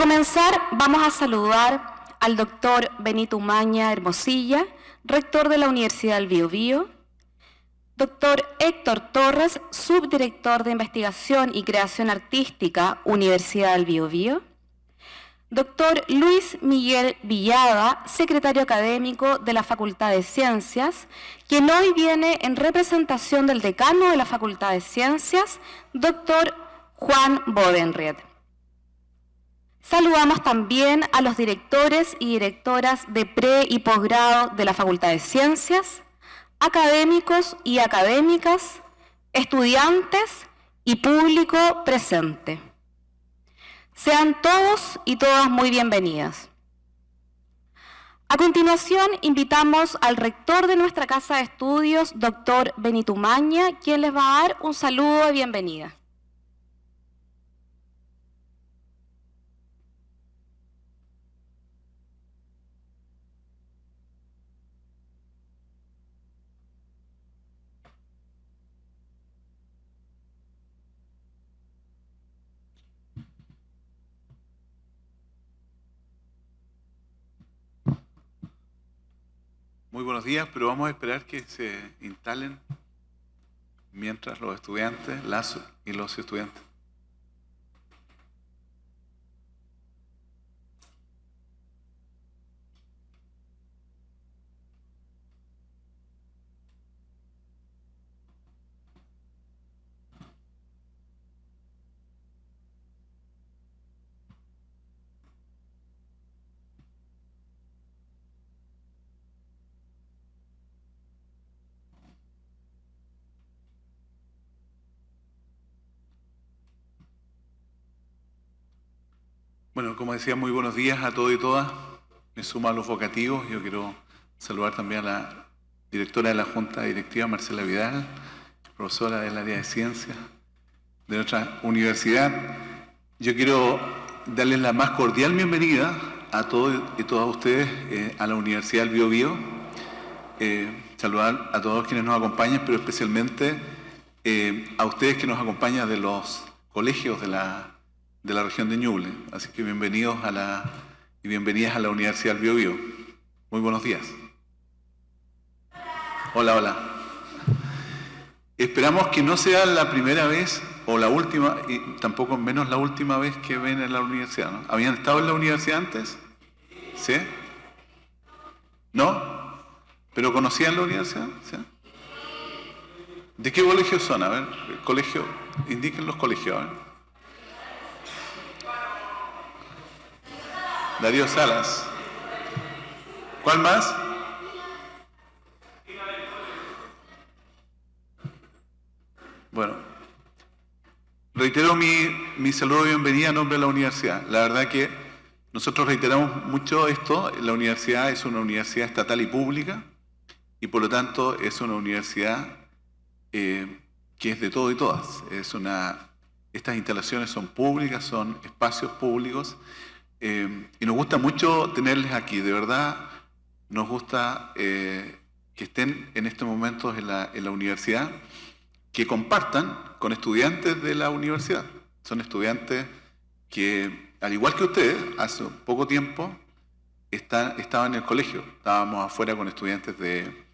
comenzar, vamos a saludar al doctor Benito Umaña Hermosilla, rector de la Universidad del Biobío, doctor Héctor Torres, subdirector de Investigación y Creación Artística, Universidad del Biobío, doctor Luis Miguel Villada, secretario académico de la Facultad de Ciencias, quien hoy viene en representación del decano de la Facultad de Ciencias, doctor Juan Bodenried. Saludamos también a los directores y directoras de pre- y posgrado de la Facultad de Ciencias, académicos y académicas, estudiantes y público presente. Sean todos y todas muy bienvenidas. A continuación, invitamos al rector de nuestra Casa de Estudios, doctor Benito Umaña, quien les va a dar un saludo de bienvenida. Muy buenos días, pero vamos a esperar que se instalen mientras los estudiantes, las y los estudiantes. Bueno, como decía, muy buenos días a todos y todas. Me sumo a los vocativos. Yo quiero saludar también a la directora de la Junta Directiva, Marcela Vidal, profesora del área de Ciencias de nuestra universidad. Yo quiero darles la más cordial bienvenida a todos y todas ustedes a la Universidad del Biobío. Saludar a todos quienes nos acompañan, pero especialmente a ustedes que nos acompañan de los colegios de la región de Ñuble. Así que bienvenidos y bienvenidas a la Universidad del Biobío. Muy buenos días. Hola, hola. Esperamos que no sea la primera vez o la última, y tampoco menos la última vez que ven en la universidad, ¿no? ¿Habían estado en la universidad antes? ¿Sí? ¿No? ¿Pero conocían la universidad? ¿Sí? ¿De qué colegio son? A ver, colegio, indiquen los colegios, a ver. Darío Salas. ¿Cuál más? Bueno, reitero mi saludo de bienvenida a nombre de la universidad. La verdad que nosotros reiteramos mucho esto. La universidad es una universidad estatal y pública y por lo tanto es una universidad que es de todo y todas. Estas instalaciones son públicas, son espacios públicos. Y nos gusta mucho tenerles aquí, de verdad nos gusta que estén en estos momentos en la universidad, que compartan con estudiantes de la universidad. Son estudiantes que, al igual que ustedes, hace poco tiempo estaban en el colegio. Estábamos afuera con estudiantes de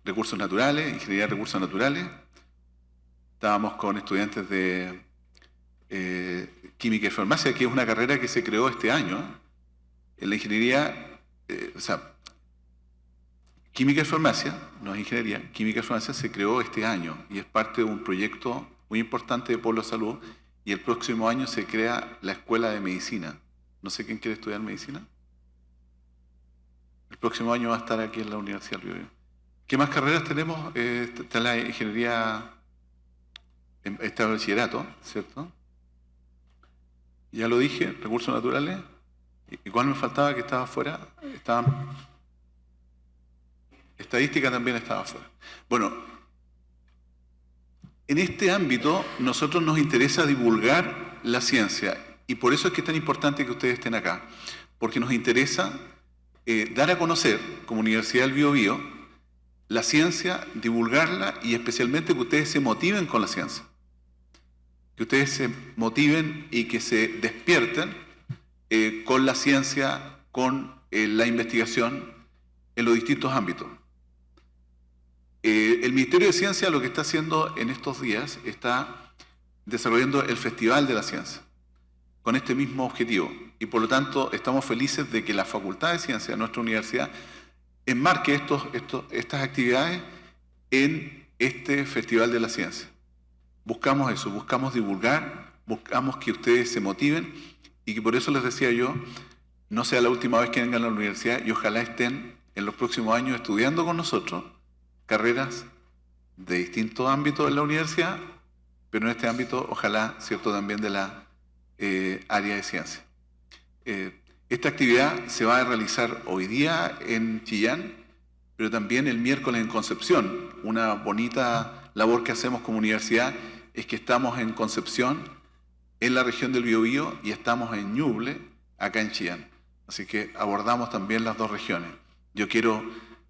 recursos naturales, ingeniería de recursos naturales. Estábamos con estudiantes de química y farmacia, que es una carrera que se creó este año. En la ingeniería, química y farmacia, no es ingeniería, química y farmacia se creó este año y es parte de un proyecto muy importante de Polo Salud, y el próximo año se crea la Escuela de Medicina. No sé quién quiere estudiar medicina. El próximo año va a estar aquí en la Universidad del Biobío. ¿Qué más carreras tenemos? Está la ingeniería, está el bachillerato, ¿cierto? Ya lo dije, recursos naturales. ¿Y cuál me faltaba que estaba afuera? Estadística también estaba afuera. Bueno, en este ámbito nosotros nos interesa divulgar la ciencia y por eso es que es tan importante que ustedes estén acá, porque nos interesa dar a conocer como Universidad del Biobío la ciencia, divulgarla y especialmente que ustedes se motiven con la ciencia. Que ustedes se motiven y que se despierten con la ciencia, con la investigación en los distintos ámbitos. El Ministerio de Ciencia lo que está haciendo en estos días está desarrollando el Festival de la Ciencia con este mismo objetivo, y por lo tanto estamos felices de que la Facultad de Ciencia de nuestra universidad enmarque estas actividades en este Festival de la Ciencia. Buscamos eso, buscamos divulgar, buscamos que ustedes se motiven, y que por eso les decía yo, no sea la última vez que vengan a la universidad, y ojalá estén en los próximos años estudiando con nosotros carreras de distintos ámbitos de la universidad, pero en este ámbito, ojalá, cierto, también de la área de ciencia. Esta actividad se va a realizar hoy día en Chillán, pero también el miércoles en Concepción. Una bonita labor que hacemos como universidad es que estamos en Concepción, en la región del Biobío, y estamos en Ñuble, acá en Chillán. Así que abordamos también las dos regiones. Yo quiero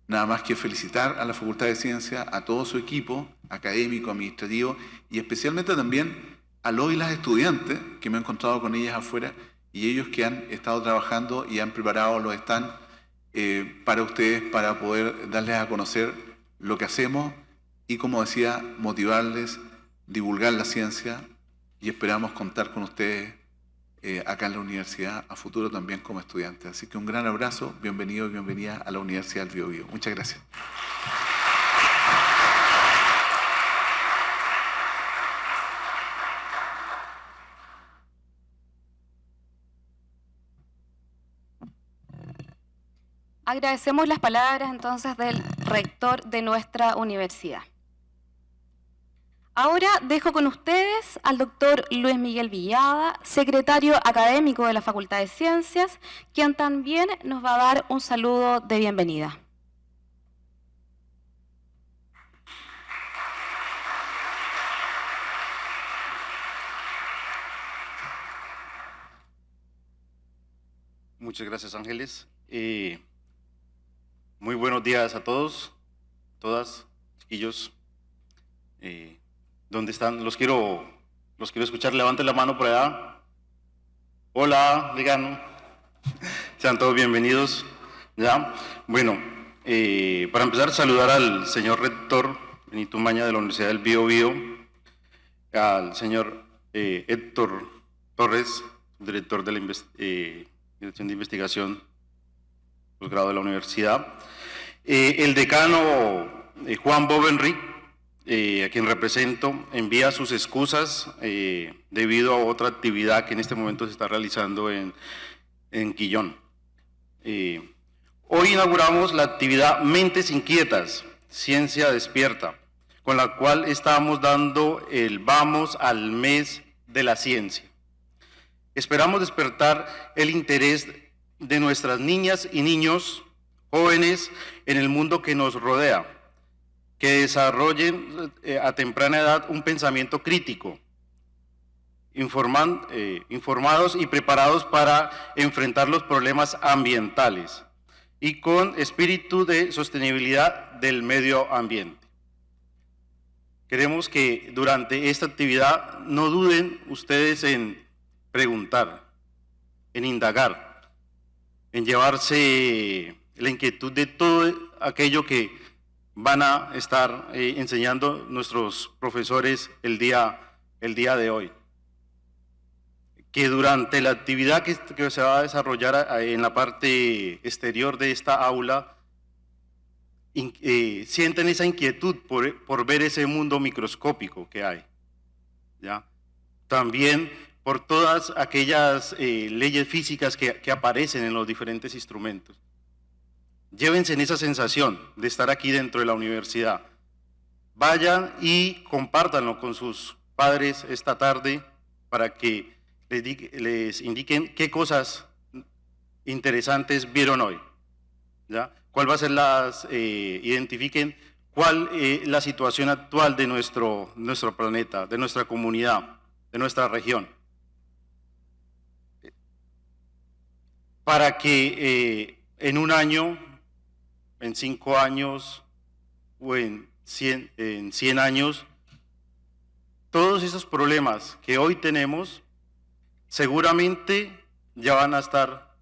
nada más que felicitar a la Facultad de Ciencia, a todo su equipo académico, administrativo, y especialmente también a los y las estudiantes que me he encontrado con ellas afuera, y ellos que han estado trabajando y han preparado los stands para ustedes, para poder darles a conocer lo que hacemos y, como decía, motivarles, divulgar la ciencia, y esperamos contar con ustedes acá en la universidad a futuro también como estudiantes. Así que un gran abrazo, bienvenido y bienvenida a la Universidad del Biobío. Muchas gracias. Agradecemos las palabras entonces del rector de nuestra universidad. Ahora dejo con ustedes al doctor Luis Miguel Villada, secretario académico de la Facultad de Ciencias, quien también nos va a dar un saludo de bienvenida. Muchas gracias, Ángeles. Muy buenos días a todos, todas, chiquillos. ¿Dónde están? Los quiero escuchar. Levanten la mano por allá. Hola, digan. Sean todos bienvenidos. ¿Ya? Bueno, para empezar, saludar al señor rector Benito Umaña de la Universidad del Biobío, al señor Héctor Torres, director de la Dirección de Investigación posgrado de la universidad, el decano Juan Bobenrick, a quien represento, envía sus excusas debido a otra actividad que en este momento se está realizando en Quillón. Hoy inauguramos la actividad Mentes Inquietas, Ciencia Despierta, con la cual estamos dando el vamos al mes de la ciencia. Esperamos despertar el interés de nuestras niñas y niños jóvenes en el mundo que nos rodea, que desarrollen a temprana edad un pensamiento crítico, informados y preparados para enfrentar los problemas ambientales y con espíritu de sostenibilidad del medio ambiente. Queremos que durante esta actividad no duden ustedes en preguntar, en indagar, en llevarse la inquietud de todo aquello que van a estar enseñando nuestros profesores el día de hoy. Que durante la actividad que se va a desarrollar en la parte exterior de esta aula, sienten esa inquietud por ver ese mundo microscópico que hay, ¿ya? También por todas aquellas leyes físicas que aparecen en los diferentes instrumentos. Llévense en esa sensación de estar aquí dentro de la universidad. Vayan y compártanlo con sus padres esta tarde para que les indiquen qué cosas interesantes vieron hoy, ¿ya? ¿Cuál va a ser identifiquen cuál es la situación actual de nuestro planeta, de nuestra comunidad, de nuestra región. Para que en un año, en 5 años o en 100 años, todos esos problemas que hoy tenemos seguramente ya van a estar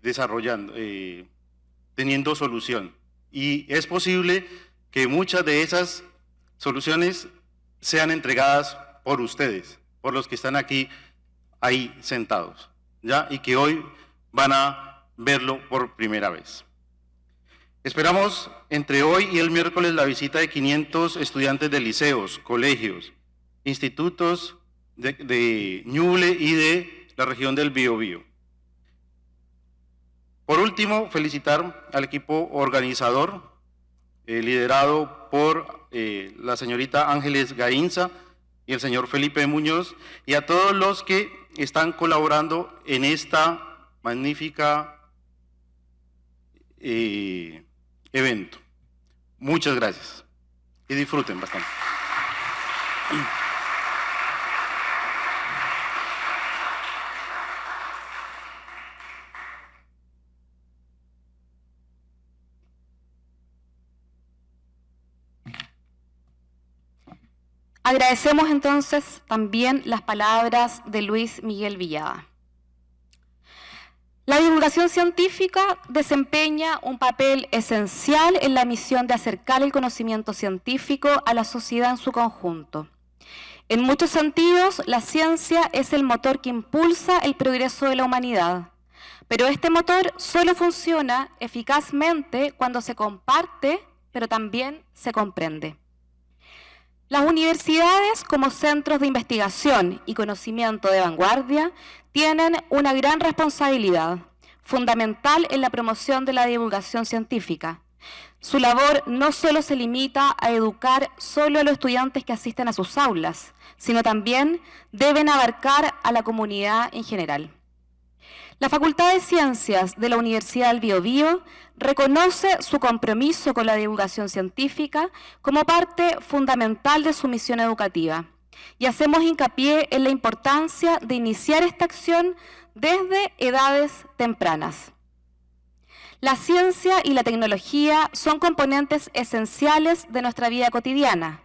desarrollando, teniendo solución. Y es posible que muchas de esas soluciones sean entregadas por ustedes, por los que están aquí, ahí sentados, ¿ya? Y que hoy van a verlo por primera vez. Esperamos entre hoy y el miércoles la visita de 500 estudiantes de liceos, colegios, institutos de Ñuble y de la región del Biobío. Por último, felicitar al equipo organizador, liderado por la señorita Ángeles Gainza y el señor Felipe Muñoz, y a todos los que están colaborando en esta magnífica evento. Muchas gracias y disfruten bastante. Agradecemos entonces también las palabras de Luis Miguel Villada. La divulgación científica desempeña un papel esencial en la misión de acercar el conocimiento científico a la sociedad en su conjunto. En muchos sentidos, la ciencia es el motor que impulsa el progreso de la humanidad, pero este motor solo funciona eficazmente cuando se comparte, pero también se comprende. Las universidades, como centros de investigación y conocimiento de vanguardia, tienen una gran responsabilidad, fundamental en la promoción de la divulgación científica. Su labor no solo se limita a educar solo a los estudiantes que asisten a sus aulas, sino también deben abarcar a la comunidad en general. La Facultad de Ciencias de la Universidad del Biobío reconoce su compromiso con la divulgación científica como parte fundamental de su misión educativa y hacemos hincapié en la importancia de iniciar esta acción desde edades tempranas. La ciencia y la tecnología son componentes esenciales de nuestra vida cotidiana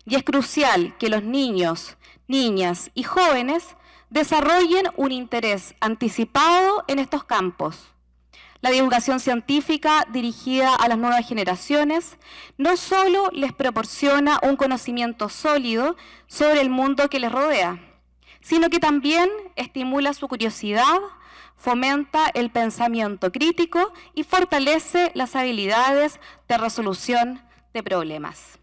y es crucial que los niños, niñas y jóvenes desarrollen un interés anticipado en estos campos. La divulgación científica dirigida a las nuevas generaciones no solo les proporciona un conocimiento sólido sobre el mundo que les rodea, sino que también estimula su curiosidad, fomenta el pensamiento crítico y fortalece las habilidades de resolución de problemas.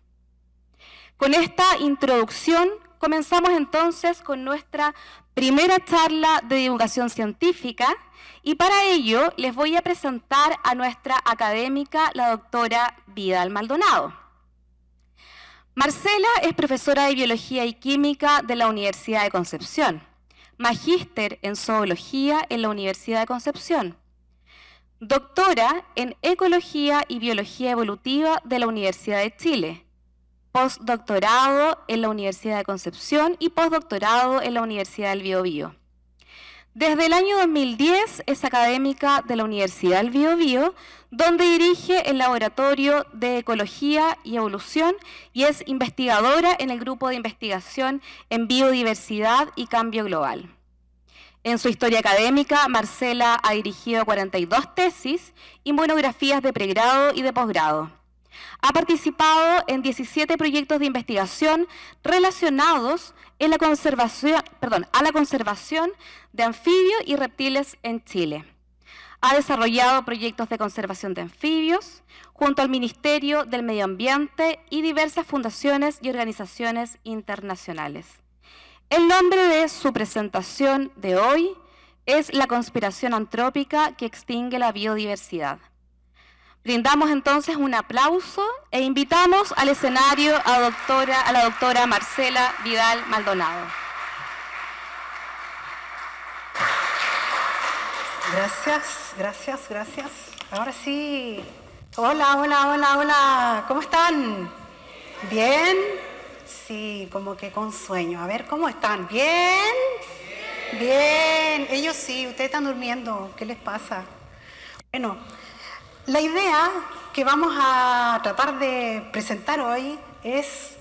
Con esta introducción, comenzamos entonces con nuestra primera charla de divulgación científica y para ello les voy a presentar a nuestra académica, la doctora Vidal Maldonado. Marcela es profesora de Biología y Química de la Universidad de Concepción, magíster en Zoología en la Universidad de Concepción, doctora en Ecología y Biología Evolutiva de la Universidad de Chile, postdoctorado en la Universidad de Concepción y postdoctorado en la Universidad del Biobío. Desde el año 2010 es académica de la Universidad del Biobío, donde dirige el Laboratorio de Ecología y Evolución y es investigadora en el Grupo de Investigación en Biodiversidad y Cambio Global. En su historia académica, Marcela ha dirigido 42 tesis y monografías de pregrado y de posgrado. Ha participado en 17 proyectos de investigación relacionados en la a la conservación de anfibios y reptiles en Chile. Ha desarrollado proyectos de conservación de anfibios junto al Ministerio del Medio Ambiente y diversas fundaciones y organizaciones internacionales. El nombre de su presentación de hoy es La conspiración antrópica que extingue la biodiversidad. Brindamos entonces un aplauso e invitamos al escenario a la doctora Marcela Vidal Maldonado. Gracias. Ahora sí. Hola. ¿Cómo están? ¿Bien? Sí, como que con sueño. A ver, ¿cómo están? ¿Bien? Bien. Ellos sí, ustedes están durmiendo. ¿Qué les pasa? Bueno, la idea que vamos a tratar de presentar hoy es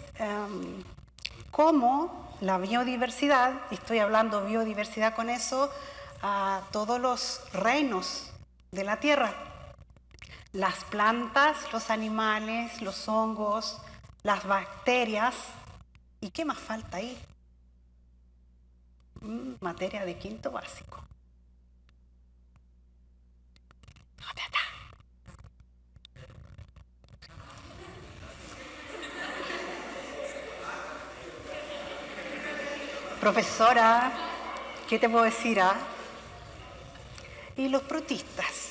cómo la biodiversidad, y estoy hablando biodiversidad con eso, a todos los reinos de la tierra, las plantas, los animales, los hongos, las bacterias, ¿y qué más falta ahí? Materia de quinto básico. Profesora, ¿qué te puedo decir? Y los protistas,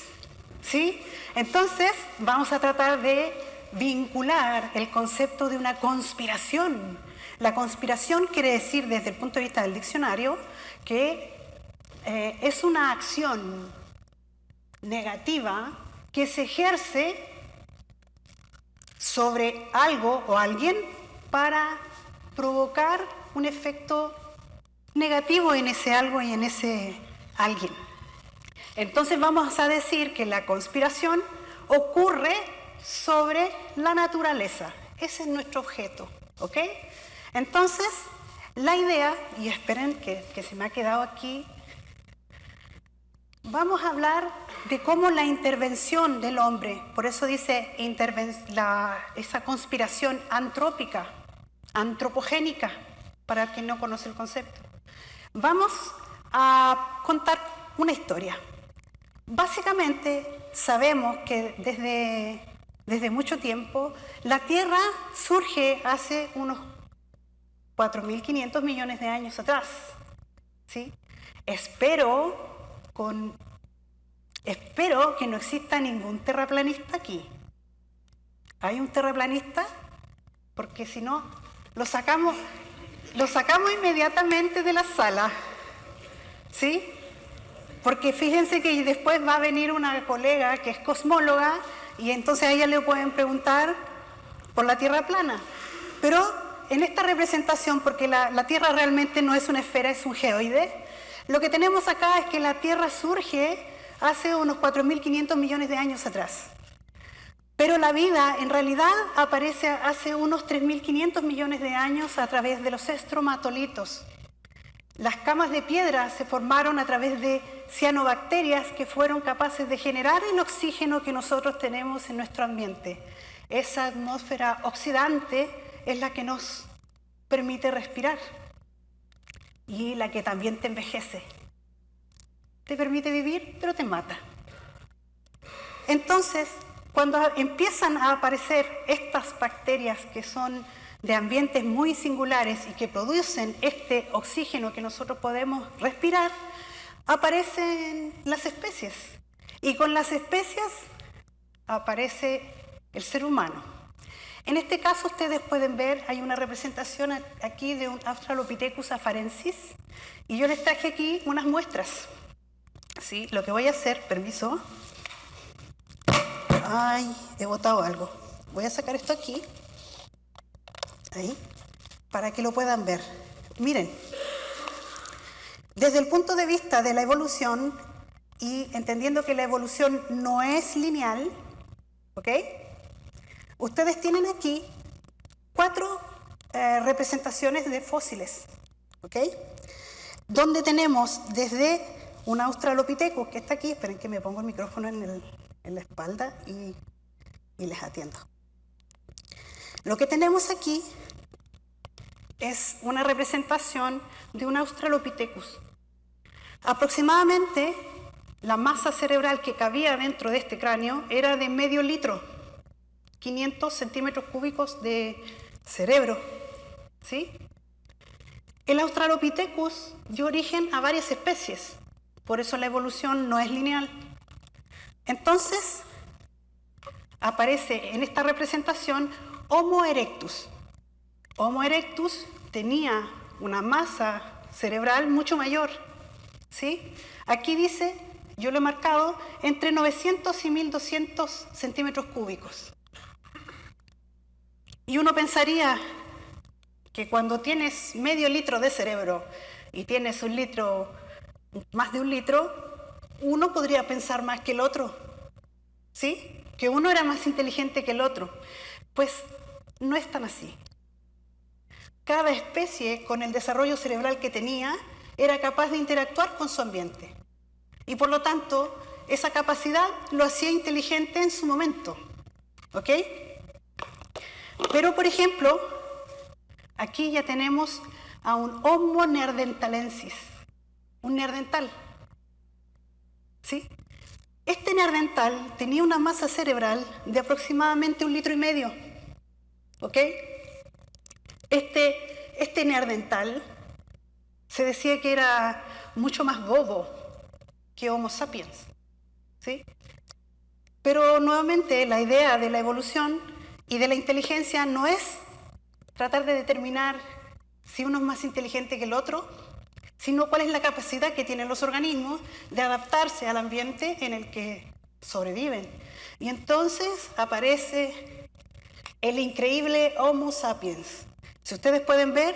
¿sí? Entonces, vamos a tratar de vincular el concepto de una conspiración. La conspiración quiere decir, desde el punto de vista del diccionario, que es una acción negativa que se ejerce sobre algo o alguien para provocar un efecto negativo en ese algo y en ese alguien. Entonces vamos a decir que la conspiración ocurre sobre la naturaleza. Ese es nuestro objeto, ¿ok? Entonces, la idea, y esperen que se me ha quedado aquí, vamos a hablar de cómo la intervención del hombre, por eso dice esa conspiración antrópica, antropogénica, para el que no conoce el concepto. Vamos a contar una historia. Básicamente sabemos que desde mucho tiempo la Tierra surge hace unos 4.500 millones de años atrás, ¿sí? Espero que no exista ningún terraplanista aquí. ¿Hay un terraplanista? Porque si no, lo sacamos inmediatamente de la sala, ¿sí? Porque fíjense que después va a venir una colega que es cosmóloga y entonces a ella le pueden preguntar por la Tierra plana. Pero en esta representación, porque la Tierra realmente no es una esfera, es un geoide, lo que tenemos acá es que la Tierra surge hace unos 4.500 millones de años atrás. Pero la vida en realidad aparece hace unos 3.500 millones de años a través de los estromatolitos. Las camas de piedra se formaron a través de cianobacterias que fueron capaces de generar el oxígeno que nosotros tenemos en nuestro ambiente. Esa atmósfera oxidante es la que nos permite respirar y la que también te envejece. Te permite vivir, pero te mata. Entonces, cuando empiezan a aparecer estas bacterias que son de ambientes muy singulares y que producen este oxígeno que nosotros podemos respirar, aparecen las especies. Y con las especies aparece el ser humano. En este caso ustedes pueden ver, hay una representación aquí de un Australopithecus afarensis y yo les traje aquí unas muestras. ¿Sí? Lo que voy a hacer, permiso. Ay, he botado algo. Voy a sacar esto aquí. Ahí, para que lo puedan ver. Miren, desde el punto de vista de la evolución y entendiendo que la evolución no es lineal, ¿ok? Ustedes tienen aquí 4 representaciones de fósiles, ¿ok? Donde tenemos desde un Australopithecus que está aquí, esperen que me pongo el micrófono en la espalda y les atiendo. Lo que tenemos aquí es una representación de un Australopithecus. Aproximadamente la masa cerebral que cabía dentro de este cráneo era de medio litro, 500 centímetros cúbicos de cerebro, ¿sí? El Australopithecus dio origen a varias especies, por eso la evolución no es lineal. Entonces, aparece en esta representación Homo erectus. Homo erectus tenía una masa cerebral mucho mayor, ¿sí? Aquí dice, yo lo he marcado, entre 900 y 1200 centímetros cúbicos. Y uno pensaría que cuando tienes medio litro de cerebro y tienes un litro, más de un litro, uno podría pensar más que el otro, ¿sí? Que uno era más inteligente que el otro. Pues no es tan así. cada especie, con el desarrollo cerebral que tenía, era capaz de interactuar con su ambiente. Y por lo tanto, esa capacidad lo hacía inteligente en su momento. ¿Ok? Pero, por ejemplo, aquí ya tenemos a un Homo neanderthalensis, un neandertal. ¿Sí? Este neandertal tenía una masa cerebral de aproximadamente 1,5 litros. ¿Ok? Este neandertal se decía que era mucho más bobo que Homo sapiens. ¿Sí? Pero nuevamente la idea de la evolución y de la inteligencia no es tratar de determinar si uno es más inteligente que el otro, sino cuál es la capacidad que tienen los organismos de adaptarse al ambiente en el que sobreviven. Y entonces aparece el increíble Homo sapiens. Si ustedes pueden ver,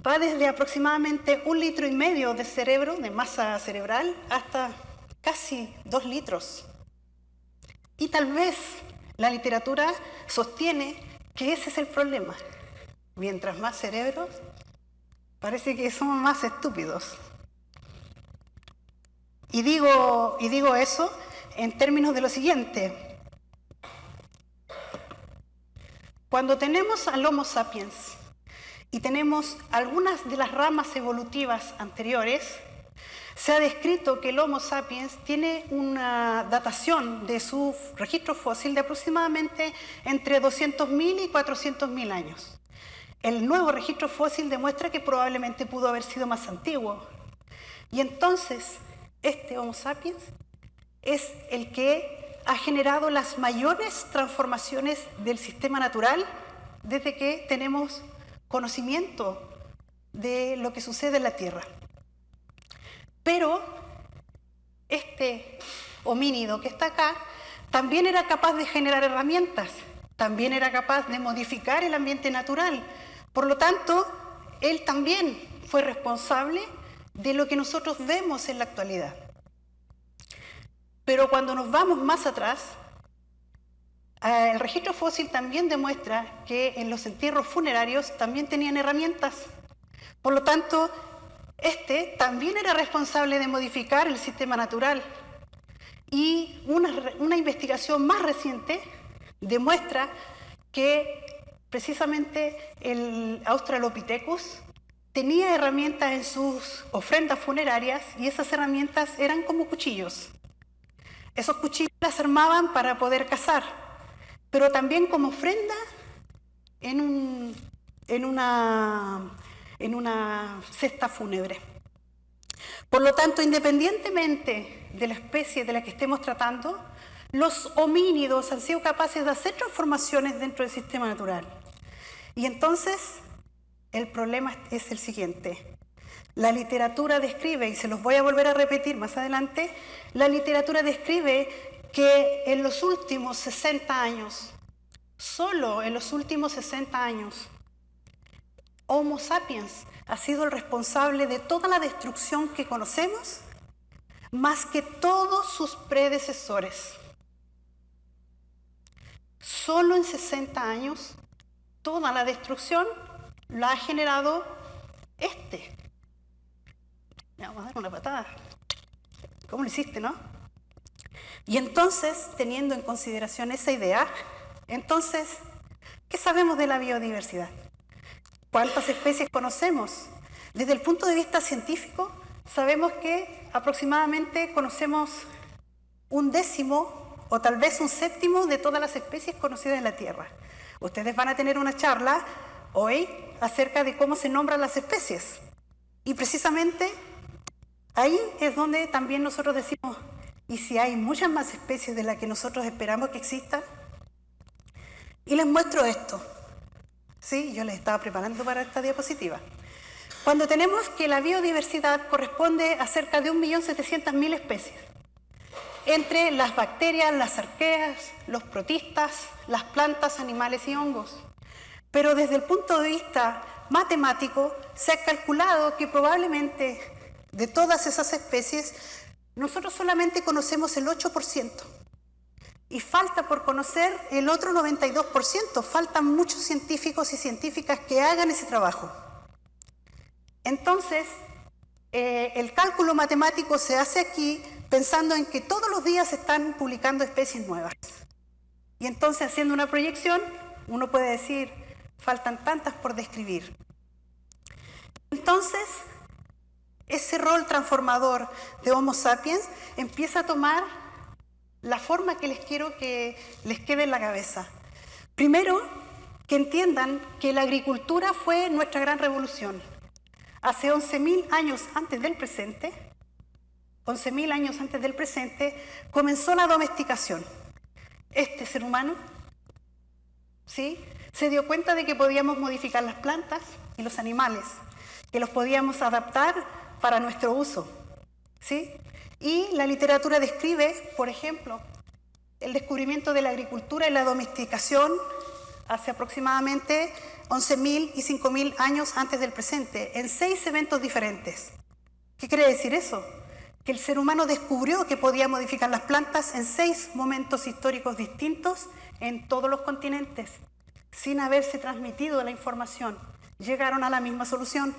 va desde aproximadamente 1,5 litros de cerebro, de masa cerebral, hasta casi 2 litros. Y tal vez la literatura sostiene que ese es el problema. Mientras más cerebros, parece que somos más estúpidos. Y digo eso en términos de lo siguiente. Cuando tenemos al Homo sapiens y tenemos algunas de las ramas evolutivas anteriores, se ha descrito que el Homo sapiens tiene una datación de su registro fósil de aproximadamente entre 200.000 y 400.000 años. El nuevo registro fósil demuestra que probablemente pudo haber sido más antiguo. Y entonces, este Homo sapiens es el que ha generado las mayores transformaciones del sistema natural desde que tenemos conocimiento de lo que sucede en la Tierra. Pero este homínido que está acá también era capaz de generar herramientas, también era capaz de modificar el ambiente natural. Por lo tanto, él también fue responsable de lo que nosotros vemos en la actualidad. Pero cuando nos vamos más atrás, el registro fósil también demuestra que en los entierros funerarios también tenían herramientas. Por lo tanto, este también era responsable de modificar el sistema natural. Y una investigación más reciente demuestra que precisamente el Australopithecus tenía herramientas en sus ofrendas funerarias y esas herramientas eran como cuchillos. Esos cuchillos las armaban para poder cazar, pero también como ofrenda en una cesta fúnebre. Por lo tanto, independientemente de la especie de la que estemos tratando, los homínidos han sido capaces de hacer transformaciones dentro del sistema natural. Y entonces, el problema es el siguiente. La literatura describe, y se los voy a volver a repetir más adelante, la literatura describe que en los últimos 60 años, solo en los últimos 60 años, Homo sapiens ha sido el responsable de toda la destrucción que conocemos, más que todos sus predecesores. Solo en 60 años, toda la destrucción la ha generado este. Le vamos a dar una patada. ¿Cómo lo hiciste, no? Y entonces, teniendo en consideración esa idea, entonces, ¿qué sabemos de la biodiversidad? ¿Cuántas especies conocemos? Desde el punto de vista científico, sabemos que aproximadamente conocemos 1/10 o tal vez 1/7 de todas las especies conocidas en la Tierra. Ustedes van a tener una charla hoy acerca de cómo se nombran las especies. Y precisamente ahí es donde también nosotros decimos, ¿y si hay muchas más especies de las que nosotros esperamos que existan? Y les muestro esto. Sí, yo les estaba preparando para esta diapositiva. Cuando tenemos que la biodiversidad corresponde a cerca de 1.700.000 especies, entre las bacterias, las arqueas, los protistas, las plantas, animales y hongos. Pero desde el punto de vista matemático, se ha calculado que probablemente de todas esas especies, nosotros solamente conocemos el 8%. y falta por conocer el otro 92%. Faltan muchos científicos y científicas que hagan ese trabajo. Entonces, el cálculo matemático se hace aquí pensando en que todos los días se están publicando especies nuevas. Y entonces, haciendo una proyección, uno puede decir, faltan tantas por describir. Entonces, ese rol transformador de Homo sapiens empieza a tomar la forma que les quiero que les quede en la cabeza. Primero, que entiendan que la agricultura fue nuestra gran revolución. Hace 11.000 años antes del presente, 11.000 años antes del presente, comenzó la domesticación. Este ser humano, ¿sí?, se dio cuenta de que podíamos modificar las plantas y los animales, que los podíamos adaptar para nuestro uso, ¿sí? Y la literatura describe, por ejemplo, el descubrimiento de la agricultura y la domesticación hace aproximadamente 11.000 y 5.000 años antes del presente, en 6 eventos diferentes. ¿Qué quiere decir eso? Que el ser humano descubrió que podía modificar las plantas en 6 momentos históricos distintos en todos los continentes, sin haberse transmitido la información. Llegaron a la misma solución.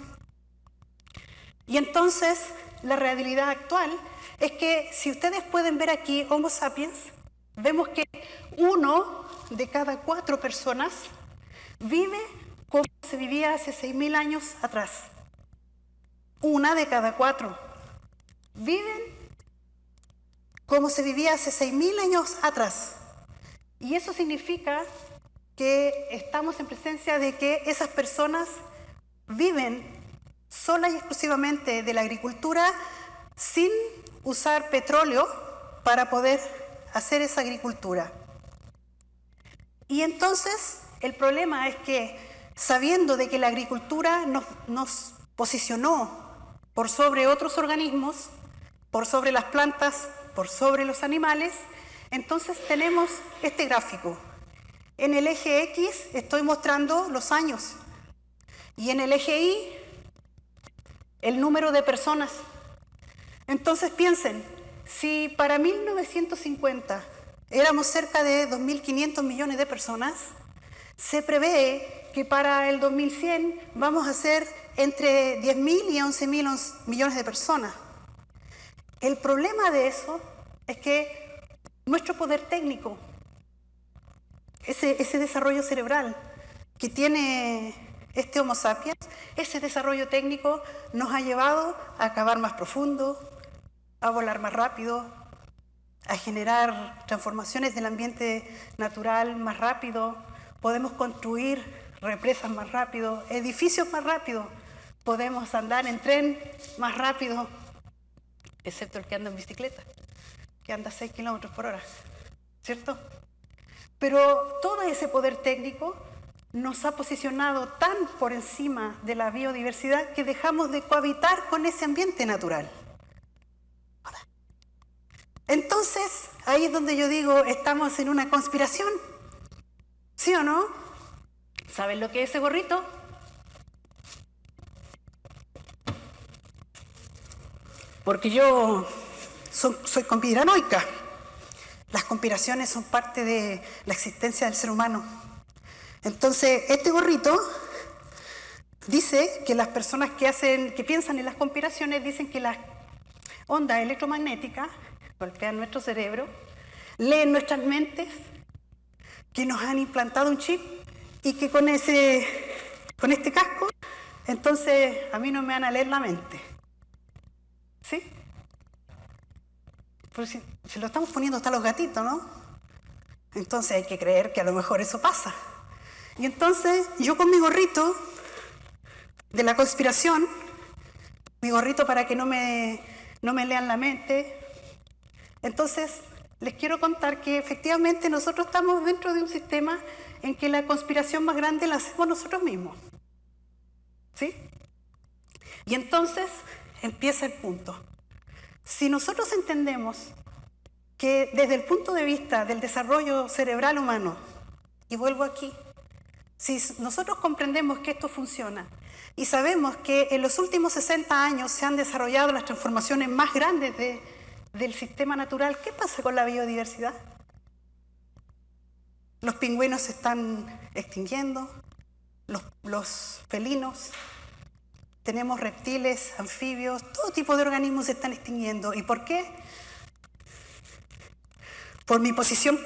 Y entonces, la realidad actual es que, si ustedes pueden ver aquí Homo sapiens, vemos que 1 de cada 4 personas vive como se vivía hace 6.000 años atrás. 1 de cada 4 viven como se vivía hace 6.000 años atrás. Y eso significa que estamos en presencia de que esas personas viven sola y exclusivamente de la agricultura, sin usar petróleo para poder hacer esa agricultura. Y entonces el problema es que, sabiendo de que la agricultura nos posicionó por sobre otros organismos, por sobre las plantas, por sobre los animales, entonces tenemos este gráfico. En el eje X estoy mostrando los años y en el eje Y el número de personas. Entonces piensen, si para 1950 éramos cerca de 2.500 millones de personas, se prevé que para el 2100 vamos a ser entre 10.000 y 11.000 millones de personas. El problema de eso es que nuestro poder técnico, ese desarrollo cerebral que tiene este Homo sapiens, ese desarrollo técnico nos ha llevado a cavar más profundo, a volar más rápido, a generar transformaciones del ambiente natural más rápido. Podemos construir represas más rápido, edificios más rápido, podemos andar en tren más rápido, excepto el que anda en bicicleta, que anda a 6 kilómetros por hora, ¿cierto? Pero todo ese poder técnico nos ha posicionado tan por encima de la biodiversidad que dejamos de cohabitar con ese ambiente natural. Entonces, ahí es donde yo digo, estamos en una conspiración, ¿sí o no? ¿Saben lo que es ese gorrito? Porque yo soy conspiranoica. Las conspiraciones son parte de la existencia del ser humano. Entonces, este gorrito dice que las personas que piensan en las conspiraciones dicen que las ondas electromagnéticas golpean nuestro cerebro, leen nuestras mentes, que nos han implantado un chip y que con este casco, entonces a mí no me van a leer la mente. ¿Sí? Pues se lo estamos poniendo hasta los gatitos, ¿no? Entonces hay que creer que a lo mejor eso pasa. Y entonces yo con mi gorrito de la conspiración, mi gorrito para que no me lean la mente, entonces les quiero contar que efectivamente nosotros estamos dentro de un sistema en que la conspiración más grande la hacemos nosotros mismos. ¿Sí? Y entonces empieza el punto. Si nosotros entendemos que desde el punto de vista del desarrollo cerebral humano, y vuelvo aquí, si nosotros comprendemos que esto funciona y sabemos que en los últimos 60 años se han desarrollado las transformaciones más grandes del sistema natural, ¿qué pasa con la biodiversidad? Los pingüinos se están extinguiendo, los felinos, tenemos reptiles, anfibios, todo tipo de organismos se están extinguiendo. ¿Y por qué? Por mi posición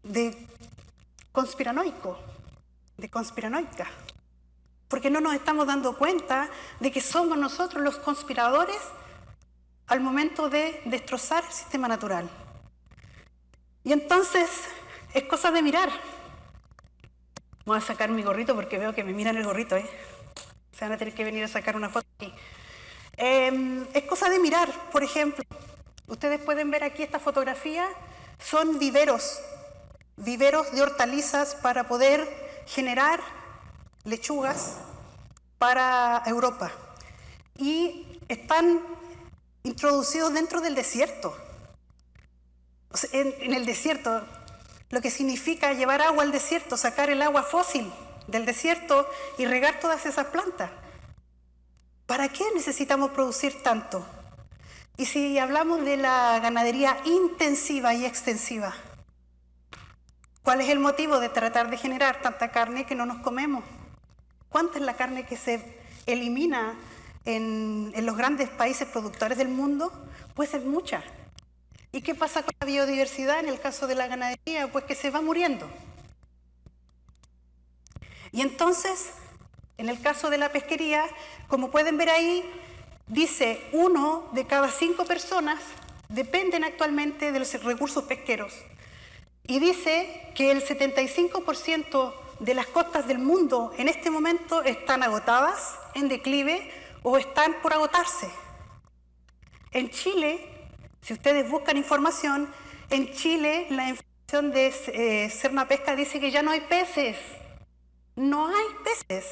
de conspiranoica. Porque no nos estamos dando cuenta de que somos nosotros los conspiradores al momento de destrozar el sistema natural. Y entonces es cosa de mirar. Voy a sacar mi gorrito porque veo que me miran el gorrito, Se van a tener que venir a sacar una foto aquí. Es cosa de mirar, por ejemplo. Ustedes pueden ver aquí esta fotografía. Son viveros de hortalizas para poder generar lechugas para Europa. Y están introducidos dentro del desierto. O sea, en el desierto, lo que significa llevar agua al desierto, sacar el agua fósil del desierto y regar todas esas plantas. ¿Para qué necesitamos producir tanto? Y si hablamos de la ganadería intensiva y extensiva, ¿cuál es el motivo de tratar de generar tanta carne que no nos comemos? ¿Cuánta es la carne que se elimina en los grandes países productores del mundo? Pues es mucha. ¿Y qué pasa con la biodiversidad en el caso de la ganadería? Pues que se va muriendo. Y entonces, en el caso de la pesquería, como pueden ver ahí, dice 1 de cada 5 personas dependen actualmente de los recursos pesqueros. Y dice que el 75% de las costas del mundo en este momento están agotadas, en declive o están por agotarse. En Chile, si ustedes buscan información, en Chile la información de Cernapesca dice que ya no hay peces. No hay peces.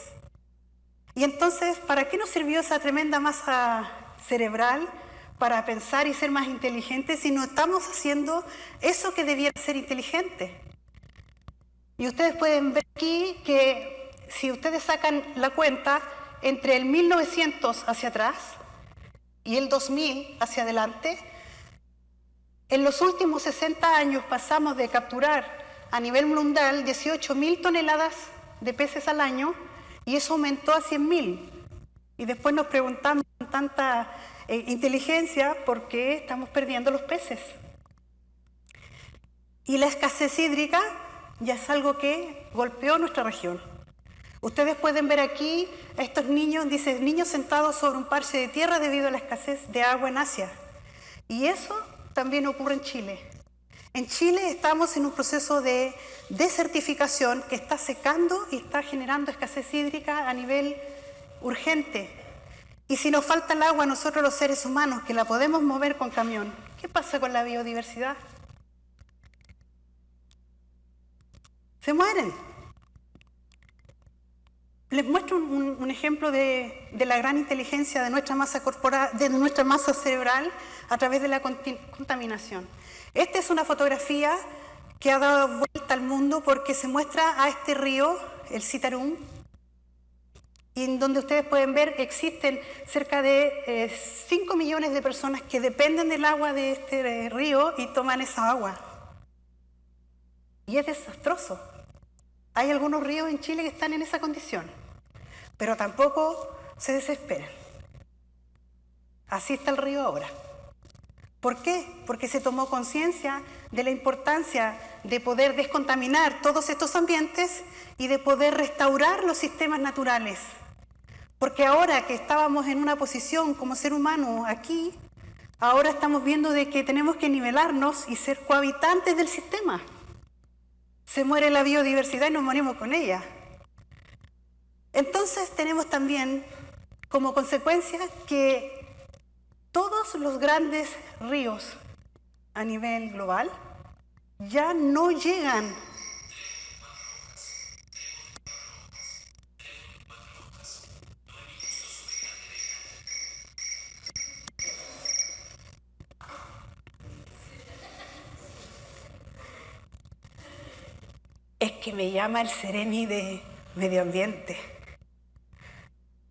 Y entonces, ¿para qué nos sirvió esa tremenda masa cerebral para pensar y ser más inteligentes si no estamos haciendo eso que debiera ser inteligente? Y ustedes pueden ver aquí que si ustedes sacan la cuenta, entre el 1900 hacia atrás y el 2000 hacia adelante, en los últimos 60 años pasamos de capturar a nivel mundial 18.000 toneladas de peces al año y eso aumentó a 100.000. Y después nos preguntamos con tanta inteligencia por qué estamos perdiendo los peces. Y la escasez hídrica ya es algo que golpeó nuestra región. Ustedes pueden ver aquí a estos niños, dice, niños sentados sobre un parche de tierra debido a la escasez de agua en Asia. Y eso también ocurre en Chile. En Chile estamos en un proceso de desertificación que está secando y está generando escasez hídrica a nivel urgente. Y si nos falta el agua, nosotros los seres humanos, que la podemos mover con camión, ¿qué pasa con la biodiversidad? Se mueren. Les muestro un ejemplo de la gran inteligencia de nuestra masa corporal, de nuestra masa cerebral a través de la contaminación. Esta es una fotografía que ha dado vuelta al mundo porque se muestra a este río, el Citarum, y en donde ustedes pueden ver existen cerca de 5 millones de personas que dependen del agua de este río y toman esa agua. Y es desastroso. Hay algunos ríos en Chile que están en esa condición, pero tampoco se desesperen. Así está el río ahora. ¿Por qué? Porque se tomó conciencia de la importancia de poder descontaminar todos estos ambientes y de poder restaurar los sistemas naturales. Porque ahora que estábamos en una posición como ser humano aquí, ahora estamos viendo de que tenemos que nivelarnos y ser cohabitantes del sistema. Se muere la biodiversidad y nos morimos con ella. Entonces tenemos también como consecuencia que todos los grandes ríos a nivel global ya no llegan Es que me llama el Ceremi de Medio Ambiente.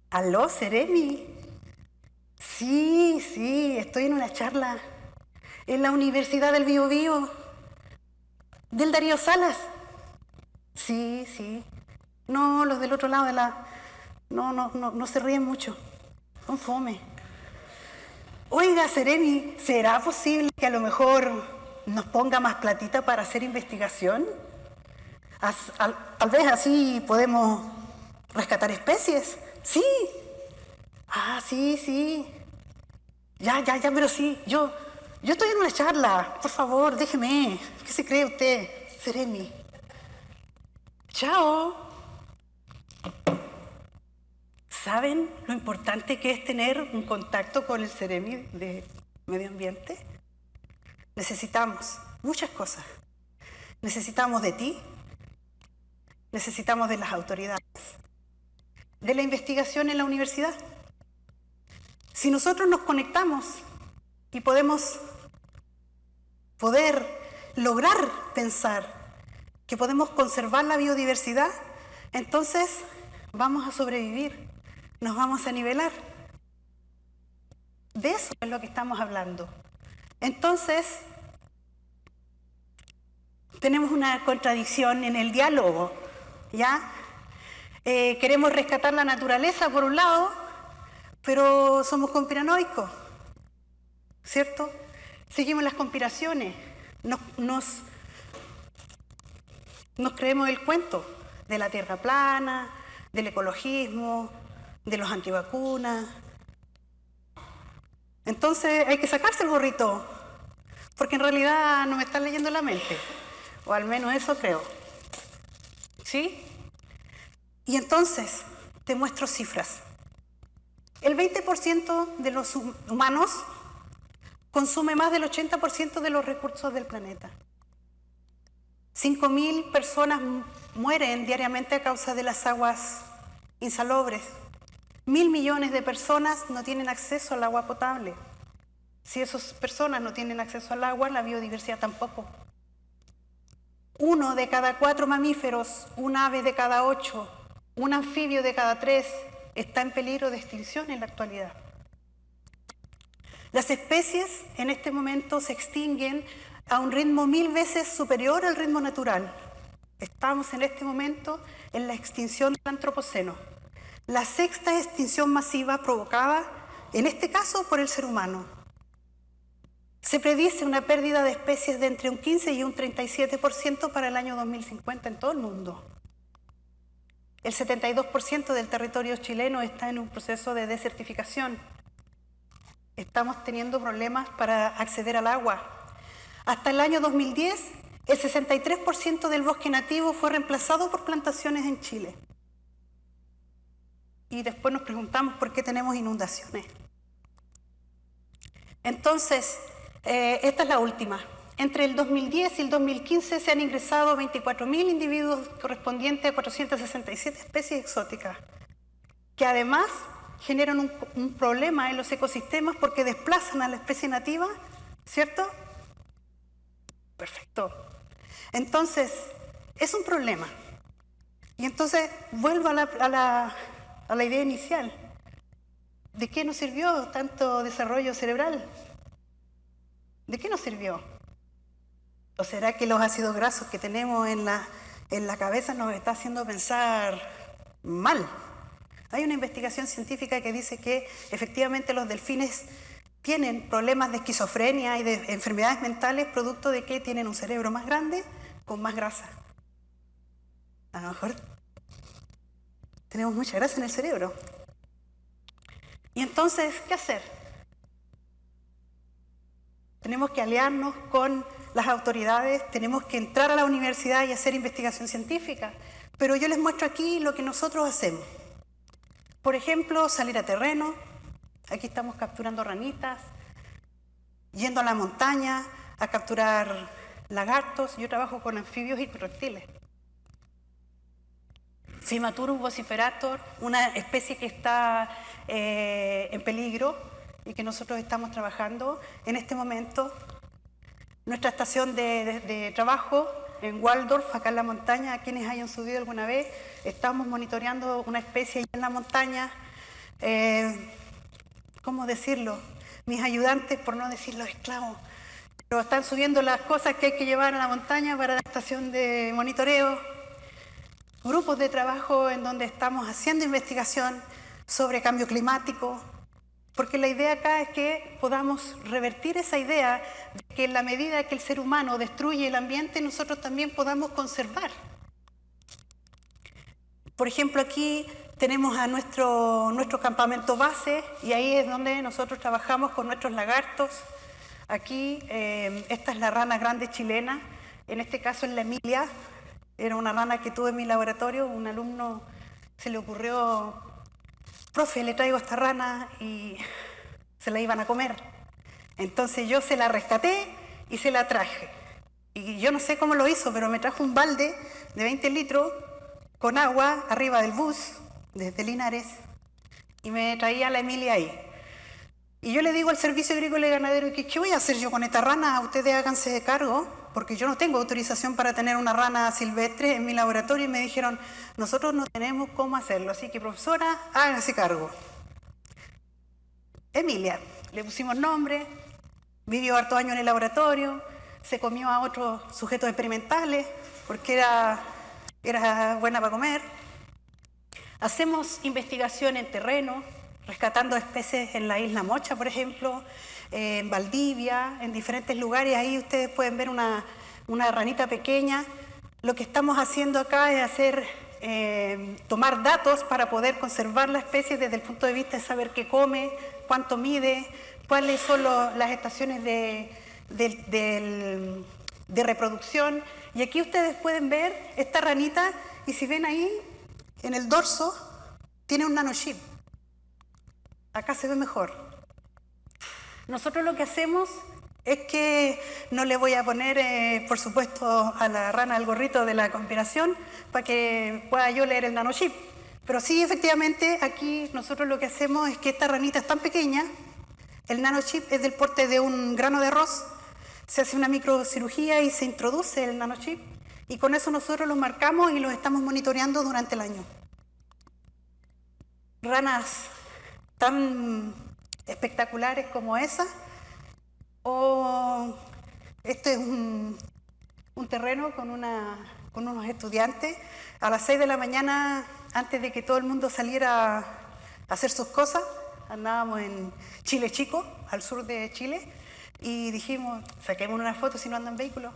¿Aló, Ceremi? Sí, estoy en una charla en la Universidad del Biobío. ¿Del Darío Salas? Sí, sí. No, los del otro lado de la... No se ríen mucho. Son fome. Oiga, Sereni, ¿será posible que a lo mejor nos ponga más platita para hacer investigación? Tal vez así podemos rescatar especies. Sí. Ah, sí, sí. Ya, pero sí. Yo estoy en una charla. Por favor, déjeme. ¿Qué se cree usted, Sereni? Chao. ¿Saben lo importante que es tener un contacto con el Ceremi de Medio Ambiente? Necesitamos muchas cosas. Necesitamos de ti, necesitamos de las autoridades, de la investigación en la universidad. Si nosotros nos conectamos y poder lograr pensar que podemos conservar la biodiversidad, entonces vamos a sobrevivir. Nos vamos a nivelar. De eso es lo que estamos hablando. Entonces, tenemos una contradicción en el diálogo, ¿ya? Queremos rescatar la naturaleza por un lado, pero somos conspiranoicos, ¿cierto? Seguimos las conspiraciones, nos creemos el cuento de la tierra plana, del ecologismo, de los antivacunas. Entonces hay que sacarse el gorrito, porque en realidad no me están leyendo la mente, o al menos eso creo. ¿Sí? Y entonces te muestro cifras. El 20% de los humanos consume más del 80% de los recursos del planeta. 5.000 personas mueren diariamente a causa de las aguas insalubres. 1.000 millones de personas no tienen acceso al agua potable. Si esas personas no tienen acceso al agua, la biodiversidad tampoco. 1 de cada 4 mamíferos, un ave de cada 8, un anfibio de cada 3 está en peligro de extinción en la actualidad. Las especies en este momento se extinguen a un ritmo 1000 veces superior al ritmo natural. Estamos en este momento en la extinción del antropoceno. La 6ª extinción masiva provocada, en este caso, por el ser humano. Se predice una pérdida de especies de entre un 15 y un 37% para el año 2050 en todo el mundo. El 72% del territorio chileno está en un proceso de desertificación. Estamos teniendo problemas para acceder al agua. Hasta el año 2010, el 63% del bosque nativo fue reemplazado por plantaciones en Chile. Y después nos preguntamos por qué tenemos inundaciones. Entonces, esta es la última. Entre el 2010 y el 2015 se han ingresado 24.000 individuos correspondientes a 467 especies exóticas, que además generan un problema en los ecosistemas porque desplazan a la especie nativa, ¿cierto? Perfecto. Entonces, es un problema. Y entonces vuelvo a la idea inicial. ¿De qué nos sirvió tanto desarrollo cerebral? ¿De qué nos sirvió? ¿O será que los ácidos grasos que tenemos en la cabeza nos está haciendo pensar mal? Hay una investigación científica que dice que efectivamente los delfines tienen problemas de esquizofrenia y de enfermedades mentales producto de que tienen un cerebro más grande con más grasa. A lo mejor tenemos mucha grasa en el cerebro. Y entonces, ¿qué hacer? Tenemos que aliarnos con las autoridades, tenemos que entrar a la universidad y hacer investigación científica. Pero yo les muestro aquí lo que nosotros hacemos. Por ejemplo, salir a terreno. Aquí estamos capturando ranitas, yendo a la montaña a capturar lagartos. Yo trabajo con anfibios y con reptiles. Fimaturus vociferator, una especie que está en peligro y que nosotros estamos trabajando en este momento. Nuestra estación de trabajo en Waldorf, acá en la montaña, a quienes hayan subido alguna vez, estamos monitoreando una especie en la montaña. ¿Cómo decirlo? Mis ayudantes, por no decir los esclavos, pero están subiendo las cosas que hay que llevar a la montaña para la estación de monitoreo. Grupos de trabajo en donde estamos haciendo investigación sobre cambio climático, porque la idea acá es que podamos revertir esa idea de que en la medida que el ser humano destruye el ambiente, nosotros también podamos conservar. Por ejemplo, aquí tenemos a nuestro campamento base y ahí es donde nosotros trabajamos con nuestros lagartos. Aquí, esta es la rana grande chilena, en este caso es la Emilia, era una rana que tuve en mi laboratorio, un alumno se le ocurrió, profe, le traigo esta rana y se la iban a comer. Entonces yo se la rescaté y se la traje. Y yo no sé cómo lo hizo, pero me trajo un balde de 20 litros con agua arriba del bus, desde Linares, y me traía a la Emilia ahí. Y yo le digo al Servicio Agrícola y Ganadero, ¿qué voy a hacer yo con esta rana? Ustedes háganse de cargo, porque yo no tengo autorización para tener una rana silvestre en mi laboratorio, y me dijeron, nosotros no tenemos cómo hacerlo, así que profesora, hágase cargo. Emilia, le pusimos nombre, vivió harto años en el laboratorio, se comió a otros sujetos experimentales, porque era buena para comer. Hacemos investigación en terreno, rescatando especies en la isla Mocha, por ejemplo, en Valdivia, en diferentes lugares. Ahí ustedes pueden ver una ranita pequeña. Lo que estamos haciendo acá es tomar datos para poder conservar la especie desde el punto de vista de saber qué come, cuánto mide, cuáles son las estaciones de reproducción. Y aquí ustedes pueden ver esta ranita, y si ven ahí, en el dorso, tiene un nanochip. Acá se ve mejor. Nosotros lo que hacemos es que no le voy a poner, por supuesto, a la rana el gorrito de la conspiración para que pueda yo leer el nanochip. Pero sí, efectivamente, aquí nosotros lo que hacemos es que esta ranita es tan pequeña, el nanochip es del porte de un grano de arroz, se hace una microcirugía y se introduce el nanochip, y con eso nosotros los marcamos y los estamos monitoreando durante el año. Ranas tan espectaculares como esa, o este es un terreno con unos estudiantes. A las 6 de la mañana, antes de que todo el mundo saliera a hacer sus cosas, andábamos en Chile Chico, al sur de Chile, y dijimos, saquemos una foto si no andan en vehículo.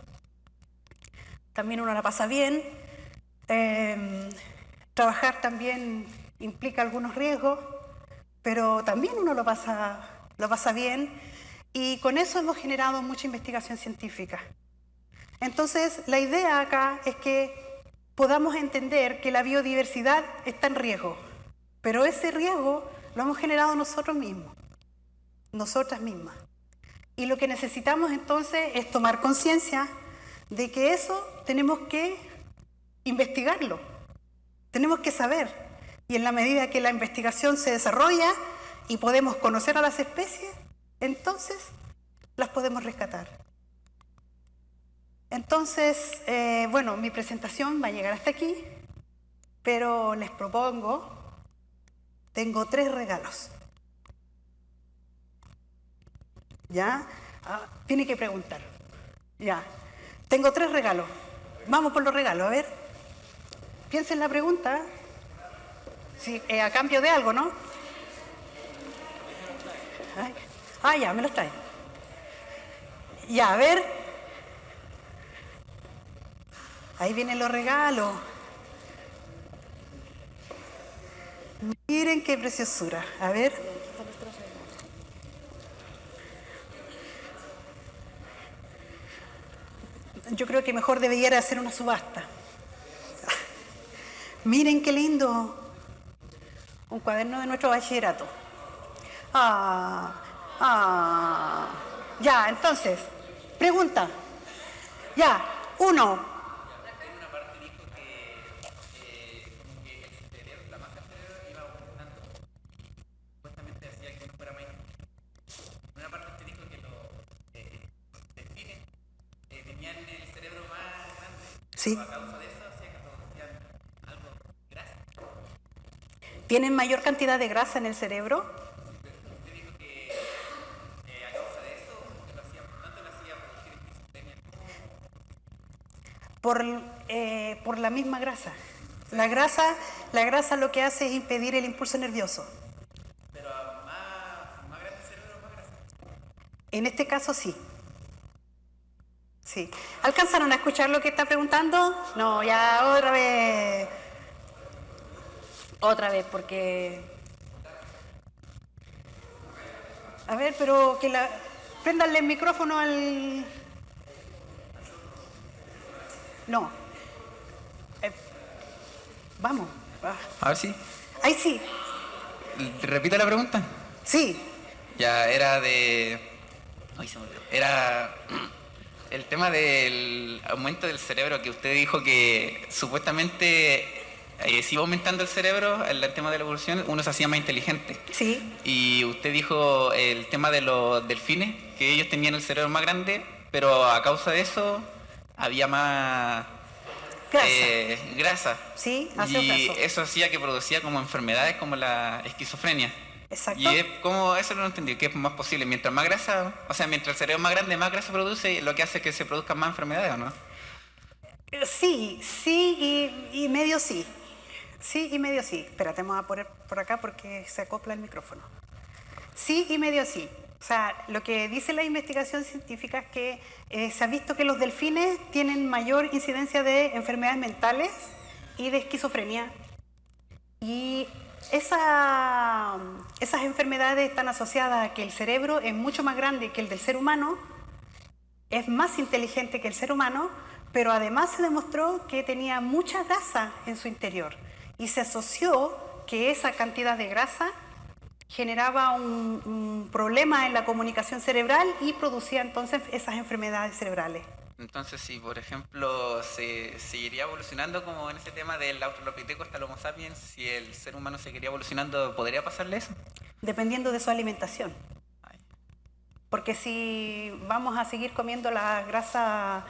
También uno la pasa bien. Trabajar también implica algunos riesgos, pero también uno lo pasa bien, y con eso hemos generado mucha investigación científica. Entonces, la idea acá es que podamos entender que la biodiversidad está en riesgo, pero ese riesgo lo hemos generado nosotros mismos, nosotras mismas. Y lo que necesitamos entonces es tomar conciencia de que eso tenemos que investigarlo, tenemos que saber. Y en la medida que la investigación se desarrolla y podemos conocer a las especies, entonces las podemos rescatar. Entonces, bueno, mi presentación va a llegar hasta aquí, pero les propongo, tengo 3 regalos. ¿Ya? Tiene que preguntar. Ya. Tengo 3 regalos. Vamos por los regalos, a ver. Piensen la pregunta. Sí, a cambio de algo, ¿no? Ya, me los trae. Ya, a ver. Ahí vienen los regalos. Miren qué preciosura. A ver. Yo creo que mejor debería hacer una subasta. Miren qué lindo. Un cuaderno de nuestro bachillerato. Ya, entonces, pregunta. Ya, 1. Sí. ¿Tienen mayor cantidad de grasa en el cerebro? por la misma grasa. La grasa lo que hace es impedir el impulso nervioso. Pero más grande el cerebro, más grasa. En este caso sí. Sí. ¿Alcanzaron a escuchar lo que está preguntando? No, ya otra vez. Otra vez, porque... A ver, pero que la... Préndanle el micrófono al... No. Vamos. A ver si. Ahí sí. Repita la pregunta. Sí. Ya, era de... Ay, se me olvidó. Era el tema del aumento del cerebro, que usted dijo que supuestamente si iba aumentando el cerebro, el tema de la evolución, uno se hacía más inteligente. Sí. Y usted dijo el tema de los delfines, que ellos tenían el cerebro más grande, pero a causa de eso había más grasa. Sí, hace Y caso. eso hacía que producía como enfermedades como la esquizofrenia. Exacto. Y es como, eso no lo entendí, que es más posible. Mientras más grasa, o sea, mientras el cerebro es más grande, más grasa produce, lo que hace que se produzcan más enfermedades, ¿o no? Sí y medio sí. Sí y medio sí. Espérate, vamos a poner por acá porque se acopla el micrófono. Sí y medio sí. O sea, lo que dice la investigación científica es que se ha visto que los delfines tienen mayor incidencia de enfermedades mentales y de esquizofrenia. Y esas enfermedades están asociadas a que el cerebro es mucho más grande que el del ser humano, es más inteligente que el ser humano, pero además se demostró que tenía mucha grasa en su interior y se asoció que esa cantidad de grasa generaba un problema en la comunicación cerebral y producía entonces esas enfermedades cerebrales. Entonces, si por ejemplo se seguiría evolucionando como en ese tema del australopithecus hasta el Homo sapiens, si el ser humano seguiría evolucionando, ¿podría pasarle eso? Dependiendo de su alimentación. Ay. Porque si vamos a seguir comiendo las grasas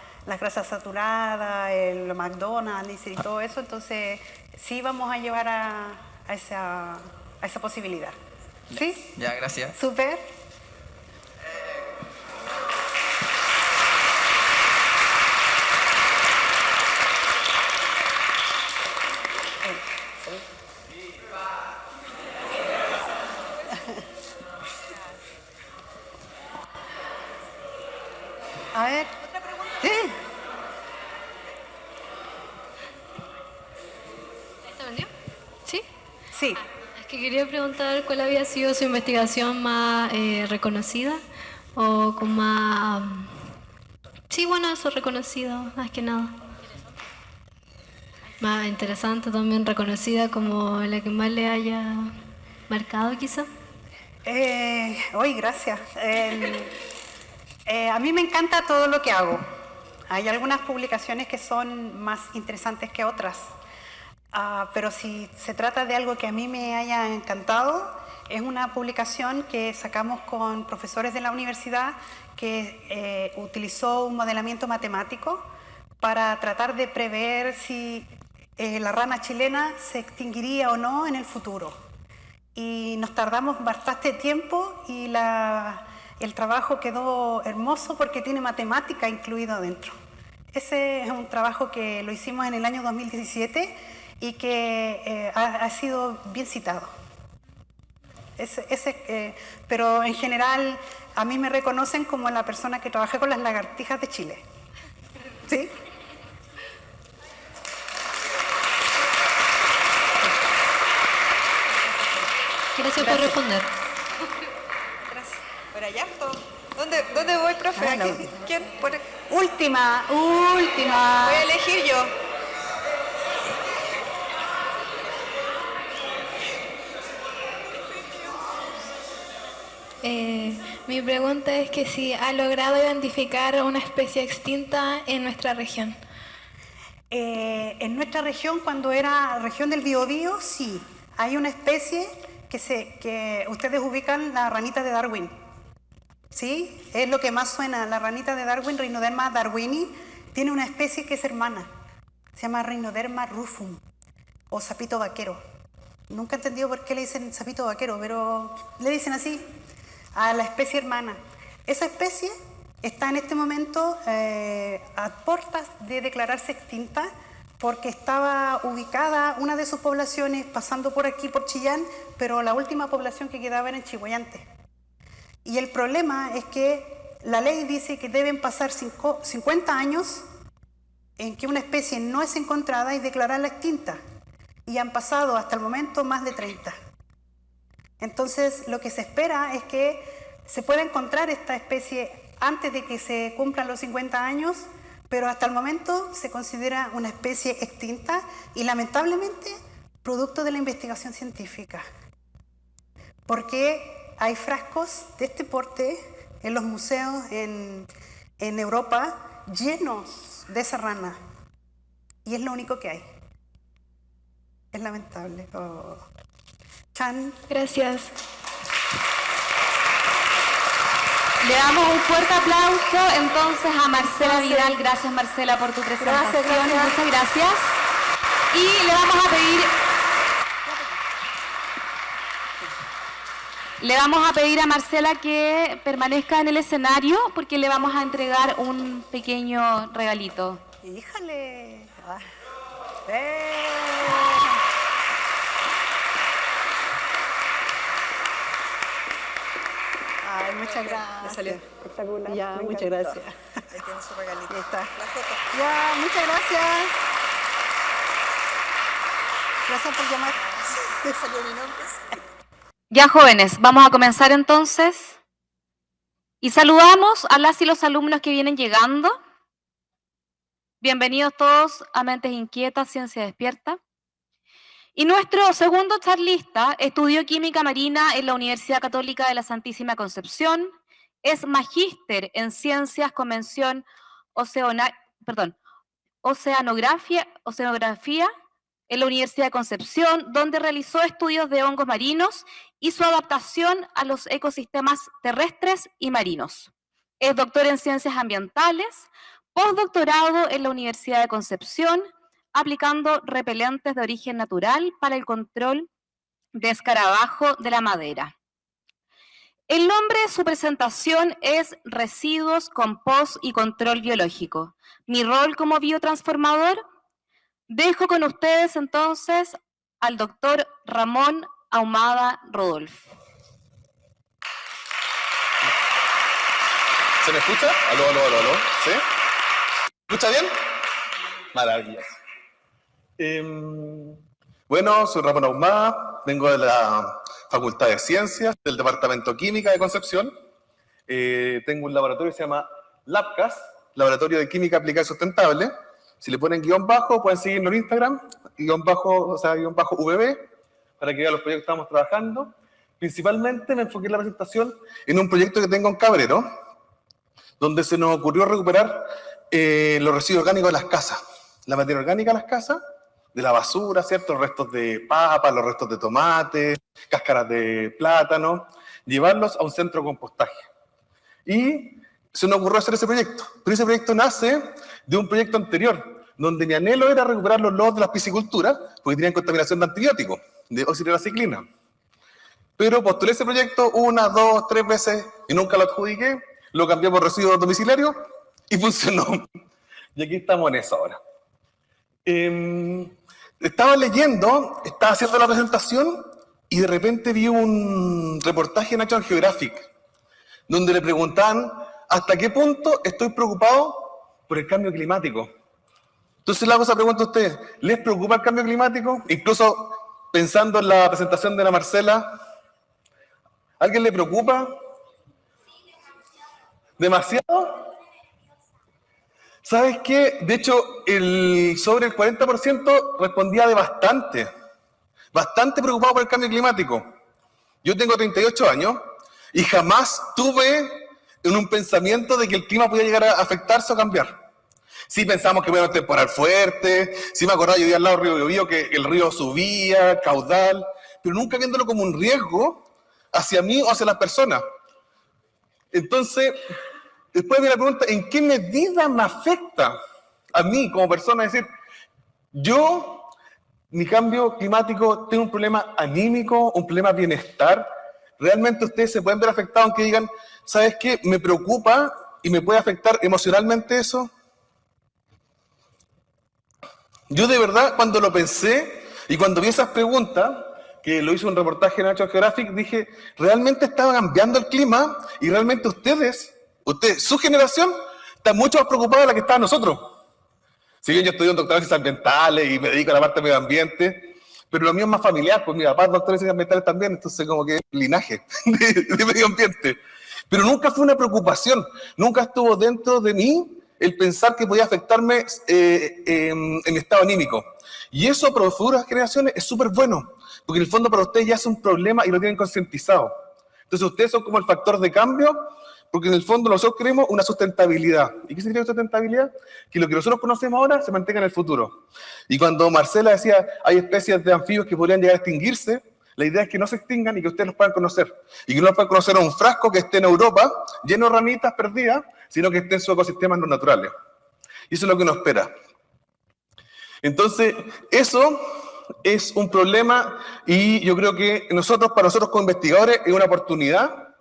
saturadas, el McDonald's y todo eso, entonces sí vamos a llevar a esa posibilidad. ¿Sí? Ya, gracias. Súper. A ver. ¿Otra pregunta? ¿Está vendido? ¿Sí? Sí. Es que quería preguntar cuál había sido su investigación más reconocida o con más... Sí, bueno, eso reconocido, más que nada. Más interesante también, reconocida como la que más le haya marcado quizá. Hoy, gracias. A mí me encanta todo lo que hago. Hay algunas publicaciones que son más interesantes que otras. Pero si se trata de algo que a mí me haya encantado, es una publicación que sacamos con profesores de la universidad que utilizó un modelamiento matemático para tratar de prever si la rana chilena se extinguiría o no en el futuro. Y nos tardamos bastante tiempo y el trabajo quedó hermoso porque tiene matemática incluido dentro. Ese es un trabajo que lo hicimos en el año 2017 y que ha sido bien citado. Pero en general a mí me reconocen como la persona que trabajé con las lagartijas de Chile. ¿Sí? Gracias por responder. Gracias. Por allá, ¿dónde voy, profe? Ah, la Aquí. última. ¿Quién? Última. Voy a elegir yo. Mi pregunta es que si ha logrado identificar una especie extinta en nuestra región. En nuestra región, cuando era región del Biobío, sí. Hay una especie que ustedes ubican, la ranita de Darwin. ¿Sí? Es lo que más suena. La ranita de Darwin, Rhinoderma darwini, tiene una especie que es hermana. Se llama Rhinoderma rufum o sapito vaquero. Nunca he entendido por qué le dicen sapito vaquero, pero le dicen así a la especie hermana. Esa especie está en este momento a puertas de declararse extinta porque estaba ubicada una de sus poblaciones pasando por aquí, por Chillán, pero la última población que quedaba era en Chihuayante. Y el problema es que la ley dice que deben pasar 50 años en que una especie no es encontrada y declararla extinta. Y han pasado hasta el momento más de 30. Entonces, lo que se espera es que se pueda encontrar esta especie antes de que se cumplan los 50 años, pero hasta el momento se considera una especie extinta y lamentablemente producto de la investigación científica. Porque hay frascos de este porte en los museos en Europa llenos de esa rana y es lo único que hay. Es lamentable. Oh. Chan. Gracias. Le damos un fuerte aplauso entonces a Marcela Vidal. Gracias, Marcela, por tu presentación. Gracias. Muchas gracias. Y le vamos a pedir a Marcela que permanezca en el escenario porque le vamos a entregar un pequeño regalito. Híjale. Ay, muchas gracias. Le salió. Espectacular. Ya, muchas gracias. Ahí tiene su regalito. Ahí está. La foto. Ya, muchas gracias. Gracias por llamar. Le salió mi nombre. Ya, jóvenes, vamos a comenzar entonces. Y saludamos a las y los alumnos que vienen llegando. Bienvenidos todos a Mentes Inquietas, Ciencia Despierta. Y nuestro segundo charlista estudió Química Marina en la Universidad Católica de la Santísima Concepción, es magíster en Ciencias con mención Oceanografía en la Universidad de Concepción, donde realizó estudios de hongos marinos y su adaptación a los ecosistemas terrestres y marinos. Es doctor en Ciencias Ambientales, postdoctorado en la Universidad de Concepción, aplicando repelentes de origen natural para el control de escarabajo de la madera. El nombre de su presentación es Residuos, Compost y Control Biológico. Mi rol como biotransformador. Dejo con ustedes entonces al doctor Ramón Ahumada Rodolfo. ¿Se me escucha? Aló. ¿Sí? ¿Me escucha bien? Maravilloso. Bueno, soy Ramón Ahumada, vengo de la Facultad de Ciencias, del Departamento Química de Concepción. Tengo un laboratorio que se llama LabCAS, Laboratorio de Química Aplicada y Sustentable. Si le ponen guión bajo, pueden seguirlo en Instagram, guión bajo VB, para que vean los proyectos que estamos trabajando. Principalmente me enfoqué en la presentación en un proyecto que tengo en Cabrero, donde se nos ocurrió recuperar los residuos orgánicos de las casas, la materia orgánica de las casas, de la basura, ¿cierto? Los restos de papa, los restos de tomate, cáscaras de plátano, llevarlos a un centro de compostaje. Y se nos ocurrió hacer ese proyecto, pero ese proyecto nace de un proyecto anterior, donde mi anhelo era recuperar los lodos de las pisciculturas, porque tenían contaminación de antibióticos, de oxidrociclina. Pero postulé ese proyecto 1, 2, 3 veces y nunca lo adjudiqué, lo cambié por residuos domiciliarios y funcionó. Y aquí estamos en eso ahora. Estaba leyendo, estaba haciendo la presentación y de repente vi un reportaje en National Geographic donde le preguntaban hasta qué punto estoy preocupado por el cambio climático. Entonces le hago esa pregunta a ustedes, ¿les preocupa el cambio climático? Incluso pensando en la presentación de la Marcela, ¿a alguien le preocupa? ¿Demasiado? ¿Sabes qué? De hecho, sobre el 40% respondía de bastante preocupado por el cambio climático. Yo tengo 38 años y jamás tuve en un pensamiento de que el clima podía llegar a afectarse o cambiar. Sí pensamos que iba a haber un temporal fuerte, sí me acordaba, yo vivía al lado del río Biobío, que el río subía, caudal, pero nunca viéndolo como un riesgo hacia mí o hacia las personas. Entonces, después viene la pregunta, ¿en qué medida me afecta a mí como persona? Es decir, yo, mi cambio climático, tengo un problema anímico, un problema de bienestar. Realmente ustedes se pueden ver afectados aunque digan, ¿sabes qué? Me preocupa y me puede afectar emocionalmente eso. Yo de verdad, cuando lo pensé y cuando vi esas preguntas, que lo hizo un reportaje en National Geographic, dije, realmente estaba cambiando el clima y realmente ustedes, su generación, está mucho más preocupada de la que estaban nosotros. Si bien yo estudié un doctorado en ciencias ambientales y me dedico a la parte de medio ambiente, pero lo mío es más familiar, pues mi papá es doctor en ciencias ambientales también, entonces como que linaje de medio ambiente. Pero nunca fue una preocupación, nunca estuvo dentro de mí el pensar que podía afectarme en mi estado anímico. Y eso para las futuras generaciones es súper bueno, porque en el fondo para ustedes ya es un problema y lo tienen concientizado. Entonces ustedes son como el factor de cambio, porque en el fondo nosotros queremos una sustentabilidad. ¿Y qué significa sustentabilidad? Que lo que nosotros conocemos ahora se mantenga en el futuro. Y cuando Marcela decía, hay especies de anfibios que podrían llegar a extinguirse, la idea es que no se extingan y que ustedes los puedan conocer. Y que no los puedan conocer en un frasco que esté en Europa, lleno de ramitas perdidas, sino que esté en sus ecosistemas no naturales. Y eso es lo que nos espera. Entonces, eso es un problema y yo creo que para nosotros como investigadores es una oportunidad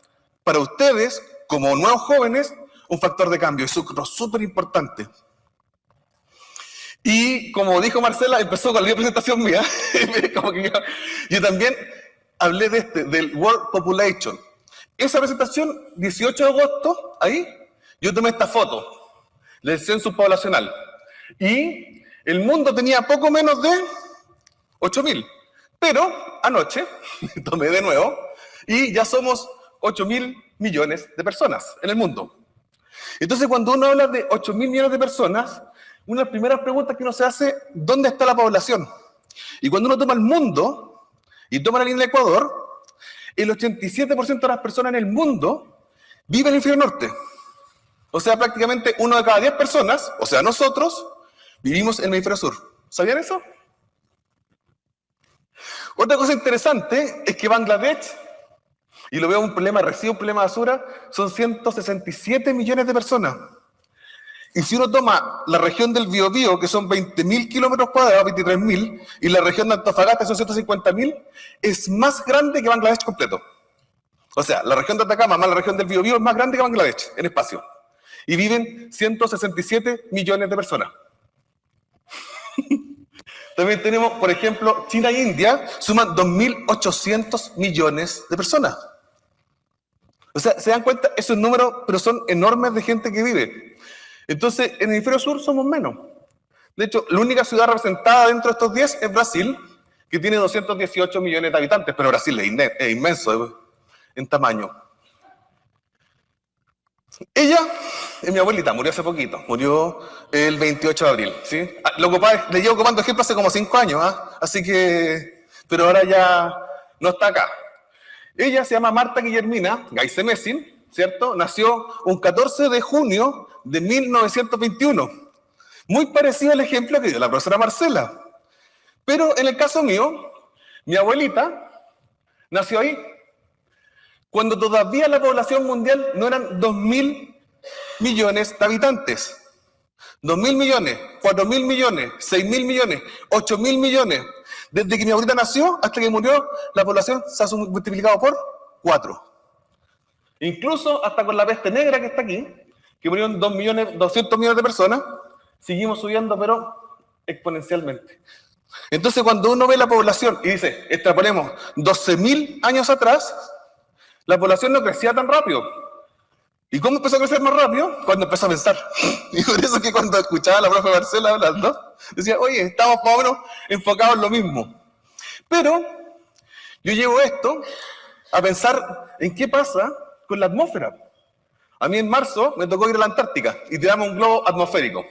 para ustedes, como nuevos jóvenes, un factor de cambio. Es súper importante. Y como dijo Marcela, empezó con la presentación mía. Como que yo también hablé del World Population. Esa presentación, 18 de agosto, ahí, yo tomé esta foto del censo poblacional. Y el mundo tenía poco menos de 8.000. Pero anoche, tomé de nuevo, y ya somos 8.000 millones de personas en el mundo. Entonces, cuando uno habla de 8.000 millones de personas, una de las primeras preguntas que uno se hace, ¿dónde está la población? Y cuando uno toma el mundo y toma la línea del Ecuador, el 87% de las personas en el mundo vive en el hemisferio norte. O sea, prácticamente 1 de cada 10 personas, o sea, nosotros, vivimos en el hemisferio sur. ¿Sabían eso? Otra cosa interesante es que Bangladesh, y lo veo un problema de residuos, un problema de basura, son 167 millones de personas. Y si uno toma la región del Biobío, que son 20.000 kilómetros cuadrados, 23.000, y la región de Antofagasta, que son 150.000, es más grande que Bangladesh completo. O sea, la región de Atacama más la región del Biobío es más grande que Bangladesh en espacio. Y viven 167 millones de personas. También tenemos, por ejemplo, China e India suman 2.800 millones de personas. O sea, ¿se dan cuenta? Esos números, pero son enormes de gente que vive. Entonces, en el hemisferio sur somos menos. De hecho, la única ciudad representada dentro de estos 10 es Brasil, que tiene 218 millones de habitantes, pero Brasil es inmenso en tamaño. Ella es mi abuelita, murió hace poquito, murió el 28 de abril, ¿sí? Le llevo ocupando ejemplo hace como 5 años, así que, pero ahora ya no está acá. Ella se llama Marta Guillermina Gaisemesin, ¿cierto? Nació un 14 de junio de 1921. Muy parecido al ejemplo que dio la profesora Marcela. Pero en el caso mío, mi abuelita nació ahí, cuando todavía la población mundial no eran 2.000 millones de habitantes. 2.000 millones, 4.000 millones, 6.000 millones, 8.000 millones. Desde que mi abuelita nació hasta que murió, la población se ha multiplicado por 4. Incluso hasta con la peste negra que está aquí, que murieron 200 millones de personas, seguimos subiendo, pero exponencialmente. Entonces, cuando uno ve la población y dice, extrapolemos 12.000 años atrás, la población no crecía tan rápido. ¿Y cómo empezó a crecer más rápido? Cuando empezó a pensar. Y por eso que cuando escuchaba a la profe Marcela hablando, decía, oye, estamos más o menos enfocados en lo mismo. Pero yo llevo esto a pensar en qué pasa con la atmósfera. A mí en marzo me tocó ir a la Antártica y tiramos un globo atmosférico.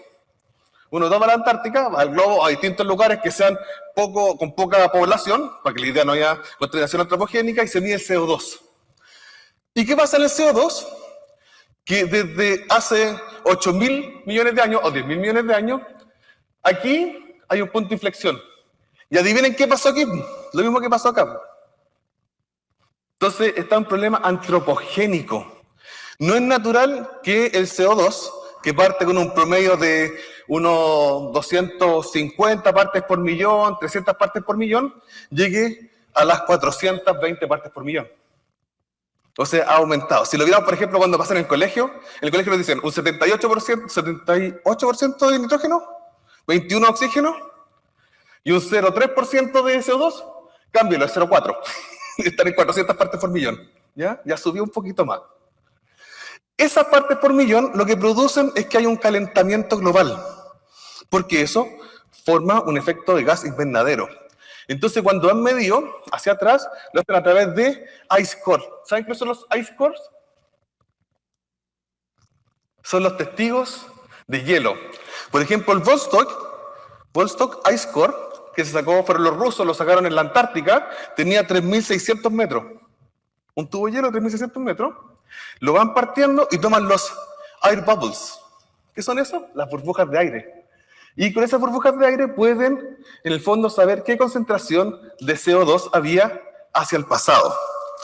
Uno toma la Antártica, va al globo a distintos lugares que sean con poca población, para que la idea no haya contaminación antropogénica, y se mide el CO2. ¿Y qué pasa en el CO2? Que desde hace 8.000 millones de años, o 10.000 millones de años, aquí hay un punto de inflexión. Y adivinen qué pasó aquí, lo mismo que pasó acá. Entonces está un problema antropogénico. No es natural que el CO2, que parte con un promedio de unos 250 partes por millón, 300 partes por millón, llegue a las 420 partes por millón. O sea, ha aumentado. Si lo viéramos, por ejemplo, cuando pasan en el colegio nos dicen un 78% de nitrógeno, 21% de oxígeno y un 0,3% de CO2. Cámbialo, es 0,4. Están en 400 partes por millón. Ya subió un poquito más. Esas partes por millón lo que producen es que hay un calentamiento global, porque eso forma un efecto de gas invernadero. Entonces, cuando han medido hacia atrás, lo hacen a través de ice core. ¿Saben qué son los ice cores? Son los testigos de hielo. Por ejemplo, el Vostok Ice Core, que se sacó, fueron los rusos, lo sacaron en la Antártica, tenía 3.600 metros. Un tubo de hielo de 3.600 metros. Lo van partiendo y toman los air bubbles. ¿Qué son eso? Las burbujas de aire. Y con esas burbujas de aire pueden, en el fondo, saber qué concentración de CO2 había hacia el pasado.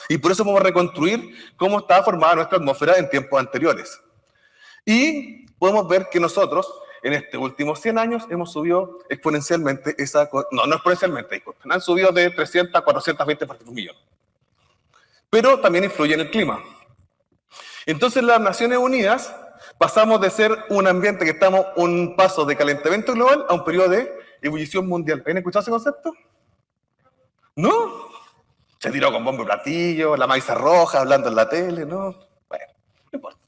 Y por eso podemos reconstruir cómo estaba formada nuestra atmósfera en tiempos anteriores. Y podemos ver que nosotros, en estos últimos 100 años, hemos subido exponencialmente no exponencialmente, disculpen, han subido de 300 a 420 partes por millón. Pero también influye en el clima. Entonces, las Naciones Unidas pasamos de ser un ambiente que estamos un paso de calentamiento global a un periodo de ebullición mundial. ¿Han escuchado ese concepto? ¿No? Se tiró con bombo y platillo, la maíz roja, hablando en la tele, ¿no? Bueno, no importa.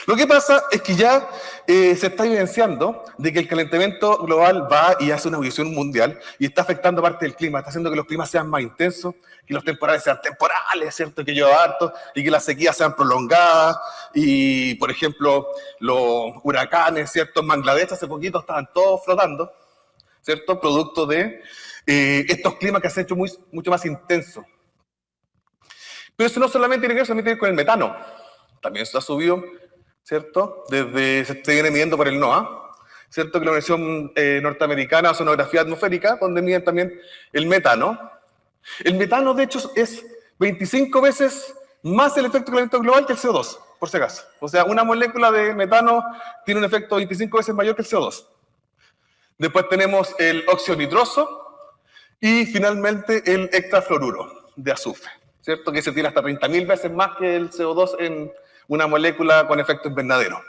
Lo que pasa es que ya se está evidenciando de que el calentamiento global va y hace una ebullición mundial y está afectando parte del clima, está haciendo que los climas sean más intensos, que los temporales sean temporales, ¿cierto? Que llueva harto y que las sequías sean prolongadas. Y, por ejemplo, los huracanes, ¿cierto? En Bangladesh hace poquito estaban todos flotando, ¿cierto? Producto de estos climas que se han hecho mucho más intensos. Pero eso no solamente tiene que ver, también tiene que ver con el metano. También se ha subido, ¿cierto? Se viene midiendo por el NOAA, ¿cierto? Que la Organización Norteamericana de Oceanografía Atmosférica, donde miden también el metano. El metano, de hecho, es 25 veces más el efecto de calentamiento global que el CO2, por si acaso. O sea, una molécula de metano tiene un efecto 25 veces mayor que el CO2. Después tenemos el óxido nitroso y finalmente el hexafluoruro de azufre, ¿cierto? Que se tiene hasta 30.000 veces más que el CO2 en una molécula con efecto invernadero.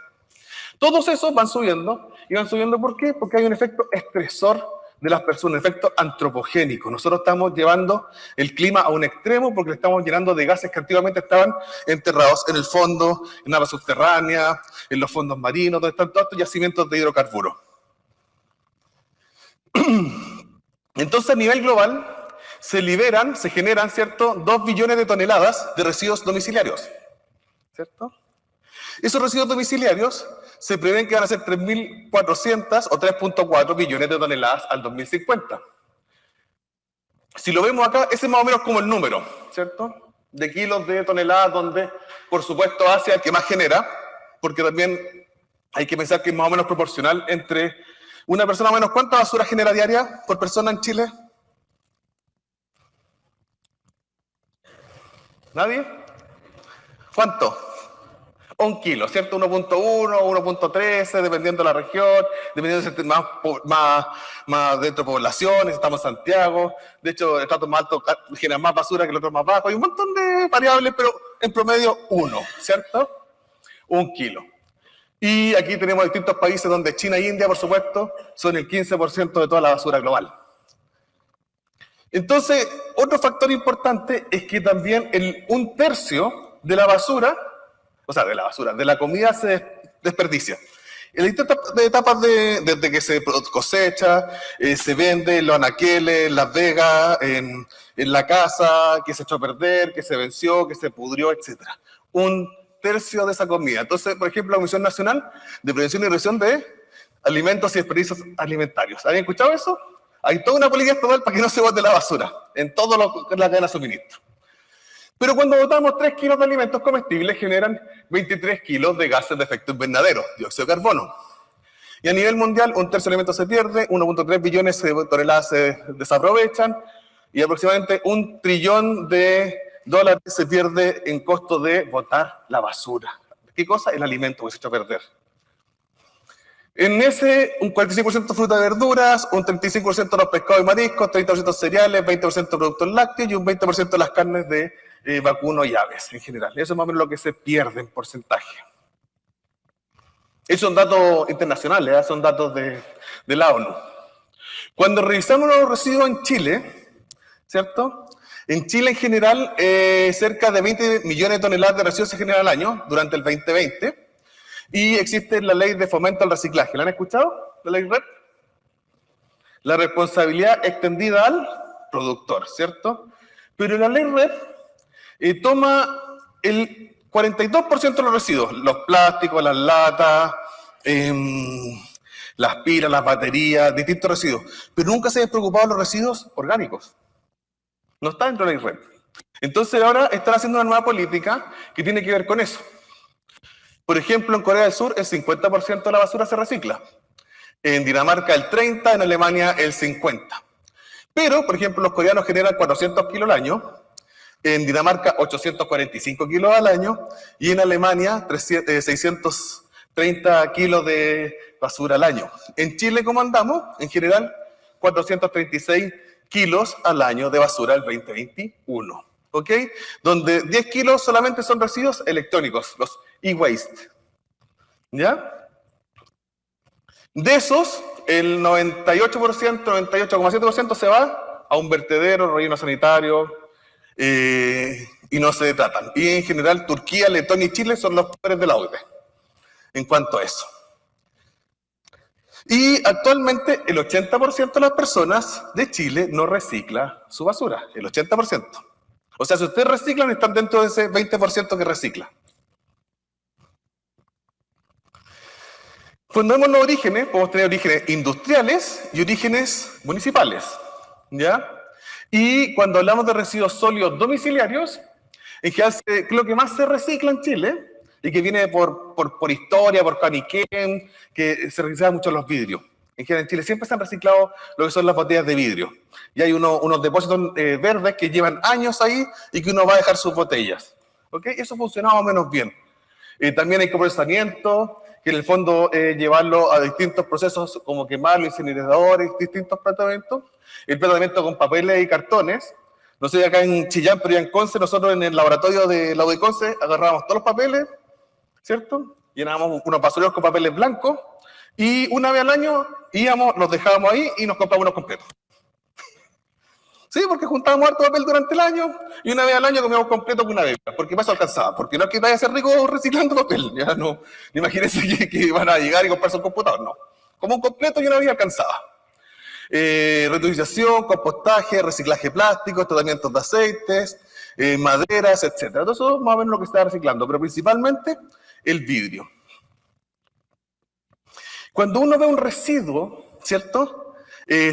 Todos esos van subiendo, y van subiendo ¿por qué? Porque hay un efecto estresor de las personas, un efecto antropogénico. Nosotros estamos llevando el clima a un extremo porque le estamos llenando de gases que antiguamente estaban enterrados en el fondo, en aguas subterráneas, en los fondos marinos, donde están todos estos yacimientos de hidrocarburos. Entonces, a nivel global, se generan, ¿cierto?, 2 billones de toneladas de residuos domiciliarios, ¿cierto? Esos residuos domiciliarios se prevén que van a ser 3.400 o 3.4 billones de toneladas al 2050. Si lo vemos acá, ese es más o menos como el número, ¿cierto? De kilos de toneladas, donde, por supuesto, Asia es el que más genera, porque también hay que pensar que es más o menos proporcional entre una persona menos. ¿Cuánta basura genera diaria por persona en Chile? ¿Nadie? ¿Cuánto? 1 kilo, ¿cierto? 1.1, 1.13, dependiendo de la región, dependiendo de más dentro de poblaciones, estamos en Santiago, de hecho, el estrato más alto genera más basura que el otro más bajo, hay un montón de variables, pero en promedio 1, ¿cierto? 1 kilo. Y aquí tenemos distintos países donde China e India, por supuesto, son el 15% de toda la basura global. Entonces, otro factor importante es que también 1/3 de la basura, de la comida se desperdicia. En distintas etapas desde que se cosecha, se vende en los anaqueles, en Las Vegas, en la casa, que se echó a perder, que se venció, que se pudrió, etc. 1/3 de esa comida. Entonces, por ejemplo, la Comisión Nacional de Prevención y Reducción de Alimentos y Desperdicios Alimentarios. ¿Habían escuchado eso? Hay toda una política estatal para que no se bote la basura en toda la cadena de suministro. Pero cuando botamos 3 kilos de alimentos comestibles, generan 23 kilos de gases de efecto invernadero, dióxido de carbono. Y a nivel mundial, 1/3 de alimentos se pierde, 1.3 billones de toneladas se desaprovechan, y aproximadamente $1 trillón se pierde en costo de botar la basura. ¿Qué cosa? El alimento que se echó a perder. En ese, un 45% fruta y verduras, un 35% los pescados y mariscos, 30% cereales, 20% productos lácteos y un 20% las carnes de vacuno y aves en general. Eso es más o menos lo que se pierde en porcentaje. Esos son datos internacionales, son datos de la ONU. Cuando revisamos los residuos en Chile, ¿cierto? En Chile en general, cerca de 20 millones de toneladas de residuos se generan al año durante el 2020. Y existe la ley de fomento al reciclaje. ¿La han escuchado? La ley REP. La responsabilidad extendida al productor, ¿cierto? Pero la ley REP toma el 42% de los residuos, los plásticos, las latas, las pilas, las baterías, distintos residuos. Pero nunca se han preocupado de los residuos orgánicos. No está dentro de la ley REP. Entonces ahora están haciendo una nueva política que tiene que ver con eso. Por ejemplo, en Corea del Sur el 50% de la basura se recicla. En Dinamarca el 30%, en Alemania el 50%. Pero, por ejemplo, los coreanos generan 400 kilos al año, en Dinamarca 845 kilos al año y en Alemania 630 kilos de basura al año. En Chile, ¿cómo andamos? En general, 436 kilos al año de basura el 2021. ¿Ok? Donde 10 kilos solamente son residuos electrónicos, los e-waste. ¿Ya? De esos, el 98%, 98,7% se va a un vertedero, relleno sanitario, y no se tratan. Y en general, Turquía, Letonia y Chile son los peores de la OCDE en cuanto a eso. Y actualmente el 80% de las personas de Chile no recicla su basura, el 80%. O sea, si ustedes reciclan, están dentro de ese 20% que recicla. Cuando vemos los orígenes, podemos tener orígenes industriales y orígenes municipales, ¿ya? Y cuando hablamos de residuos sólidos domiciliarios, en general lo que más se recicla en Chile, y que viene por historia, por Caniquén, que se reciclan mucho los vidrios. En general en Chile siempre se han reciclado lo que son las botellas de vidrio. Y hay unos depósitos verdes que llevan años ahí y que uno va a dejar sus botellas. ¿Ok? Eso funciona más o menos bien. También hay procesamiento, que en el fondo llevarlo a distintos procesos como quemarlo, incineradores, distintos tratamientos. El tratamiento con papeles y cartones. No sé, acá en Chillán, pero ya en Conce, nosotros en el laboratorio de la de Conce agarrábamos todos los papeles, ¿cierto? Llenábamos unos basureros con papeles blancos y una vez al año íbamos, los dejábamos ahí y nos comprábamos unos completos. Sí, porque juntábamos harto papel durante el año y una vez al año comíamos completo con una bebida, porque más alcanzaba, porque no es que vaya a ser rico reciclando papel, ya no, imagínense que van a llegar y comprarse un computador, no. Como un completo y una vez alcanzaba. Reutilización, compostaje, reciclaje plástico, tratamientos de aceites, maderas, etc. Todo eso más o menos lo que está reciclando, pero principalmente el vidrio. Cuando uno ve un residuo, ¿cierto?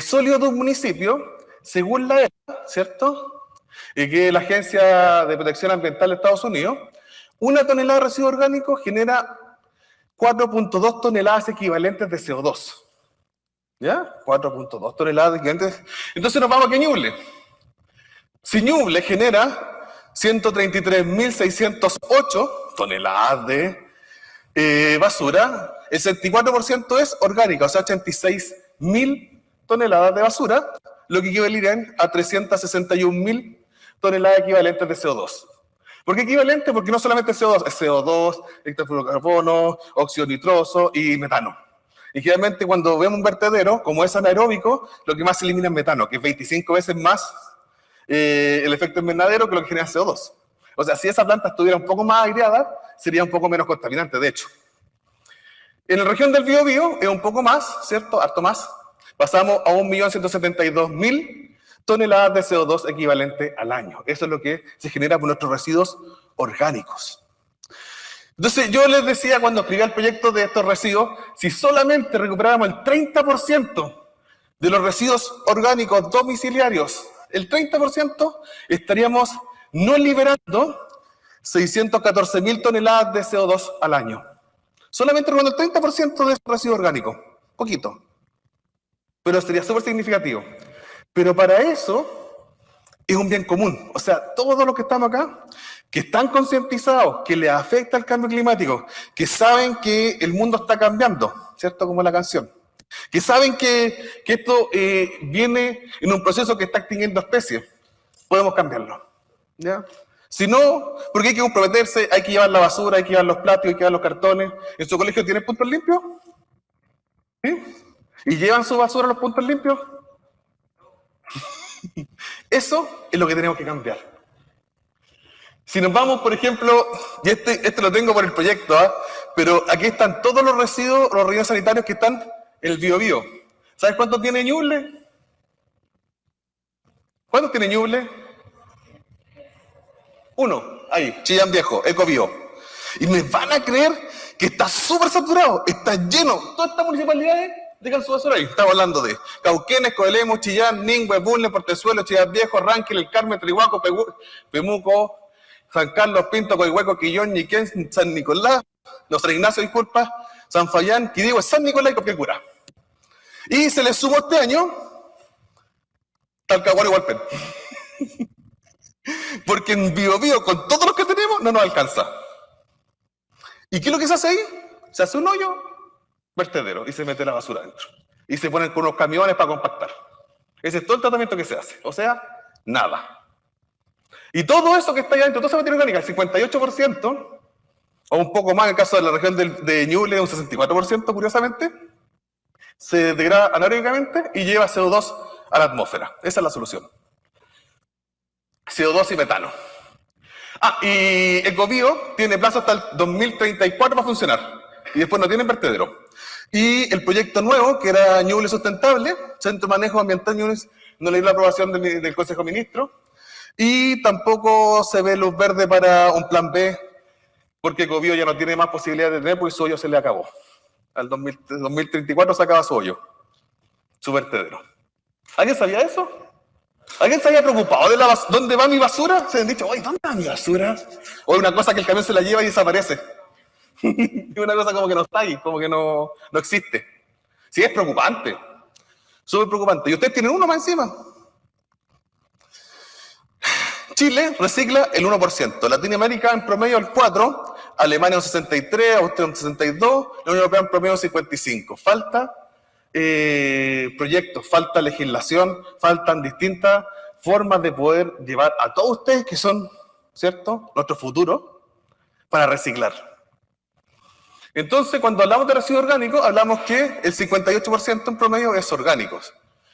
Sólido de un municipio, según la EPA, ¿cierto? Que es la Agencia de Protección Ambiental de Estados Unidos, una tonelada de residuo orgánico genera 4.2 toneladas equivalentes de CO2. ¿Ya? 4.2 toneladas equivalentes. Entonces nos vamos a que Ñuble. Si Ñuble genera 133.608 toneladas de basura, el 74% es orgánica, o sea, 86.000 toneladas de basura, lo que equivalirían a 361.000 toneladas equivalentes de CO2. ¿Por qué equivalente? Porque no solamente CO2, es CO2, hexafluorocarbono, óxido nitroso y metano. Y generalmente cuando vemos un vertedero, como es anaeróbico, lo que más se elimina es metano, que es 25 veces más el efecto invernadero que lo que genera CO2. O sea, si esa planta estuviera un poco más aireada, sería un poco menos contaminante, de hecho. En la región del Biobío es un poco más, ¿cierto? Harto más. Pasamos a 1.172.000 toneladas de CO2 equivalente al año. Eso es lo que se genera por nuestros residuos orgánicos. Entonces, yo les decía cuando escribí el proyecto de estos residuos, si solamente recuperáramos el 30% de los residuos orgánicos domiciliarios, el 30%, estaríamos no liberando 614.000 toneladas de CO2 al año. Solamente recuperando el 30% de esos residuos orgánicos. Poquito. Pero sería súper significativo. Pero para eso es un bien común. O sea, todos los que estamos acá, que están concientizados, que les afecta el cambio climático, que saben que el mundo está cambiando, ¿cierto? Como la canción. Que saben que esto viene en un proceso que está extinguiendo especies. Podemos cambiarlo, ¿ya? Si no, porque hay que comprometerse, hay que llevar la basura, hay que llevar los plásticos, hay que llevar los cartones. ¿En su colegio tienen puntos limpios? ¿Sí? ¿Y llevan su basura a los puntos limpios? Eso es lo que tenemos que cambiar. Si nos vamos, por ejemplo, y este lo tengo por el proyecto, pero aquí están todos los residuos, los rellenos sanitarios que están en el Biobío. ¿Sabes cuántos tiene Ñuble? ¿Cuántos tiene Ñuble? 1, ahí, Chillán Viejo, Ecobío. Y me van a creer que está súper saturado, está lleno. Todas estas municipalidades dejan su basura ahí. Estamos hablando de Cauquenes, Coelemu, Chillán, Ningüe, Bulnes, Portezuelo, Chillán Viejo, Ranquil, El Carmen, Trihuaco, Pemuco, San Carlos, Pinto, Coihueco, Quillón, Ñiquén, San Nicolás, Los San Ignacio, disculpa, San Fayán, Quirigüe, San Nicolás y Copiapura. Y se les sumó este año Talcahuano y Hualpén. Porque en Biobío, con todos los que tenemos, no nos alcanza. ¿Y qué es lo que se hace ahí? Se hace un hoyo, vertedero, y se mete la basura dentro. Y se ponen con unos camiones para compactar. Ese es todo el tratamiento que se hace. O sea, nada. Y todo eso que está ahí adentro, toda esa materia orgánica, el 58%, o un poco más en el caso de la región de Ñuble, un 64%, curiosamente, se degrada anaeróbicamente y lleva CO2 a la atmósfera. Esa es la solución. CO2 y metano. Y Ecobío tiene plazo hasta el 2034 para funcionar. Y después no tiene vertedero. Y el proyecto nuevo, que era Ñuble Sustentable, Centro de Manejo Ambiental Ñuble, no le dio la aprobación del Consejo de Ministros. Y tampoco se ve luz verde para un plan B, porque Ecobío ya no tiene más posibilidad de tener, porque su hoyo se le acabó. Al 2034 se acaba su hoyo, su vertedero. ¿Alguien sabía eso? ¿Alguien se había preocupado de dónde va mi basura? Se han dicho, oye, ¿dónde va mi basura? O una cosa que el camión se la lleva y desaparece. Y una cosa como que no está ahí, como que no existe. Sí, es preocupante. Súper preocupante. Y ustedes tienen uno más encima. Chile recicla el 1%, Latinoamérica en promedio el 4%, Alemania un 63%, Austria un 62%, la Unión Europea en promedio un 55%. Falta proyectos, falta legislación, faltan distintas formas de poder llevar a todos ustedes que son, ¿cierto?, nuestro futuro, para reciclar. Entonces, cuando hablamos de residuos orgánicos, hablamos que el 58% en promedio es orgánicos.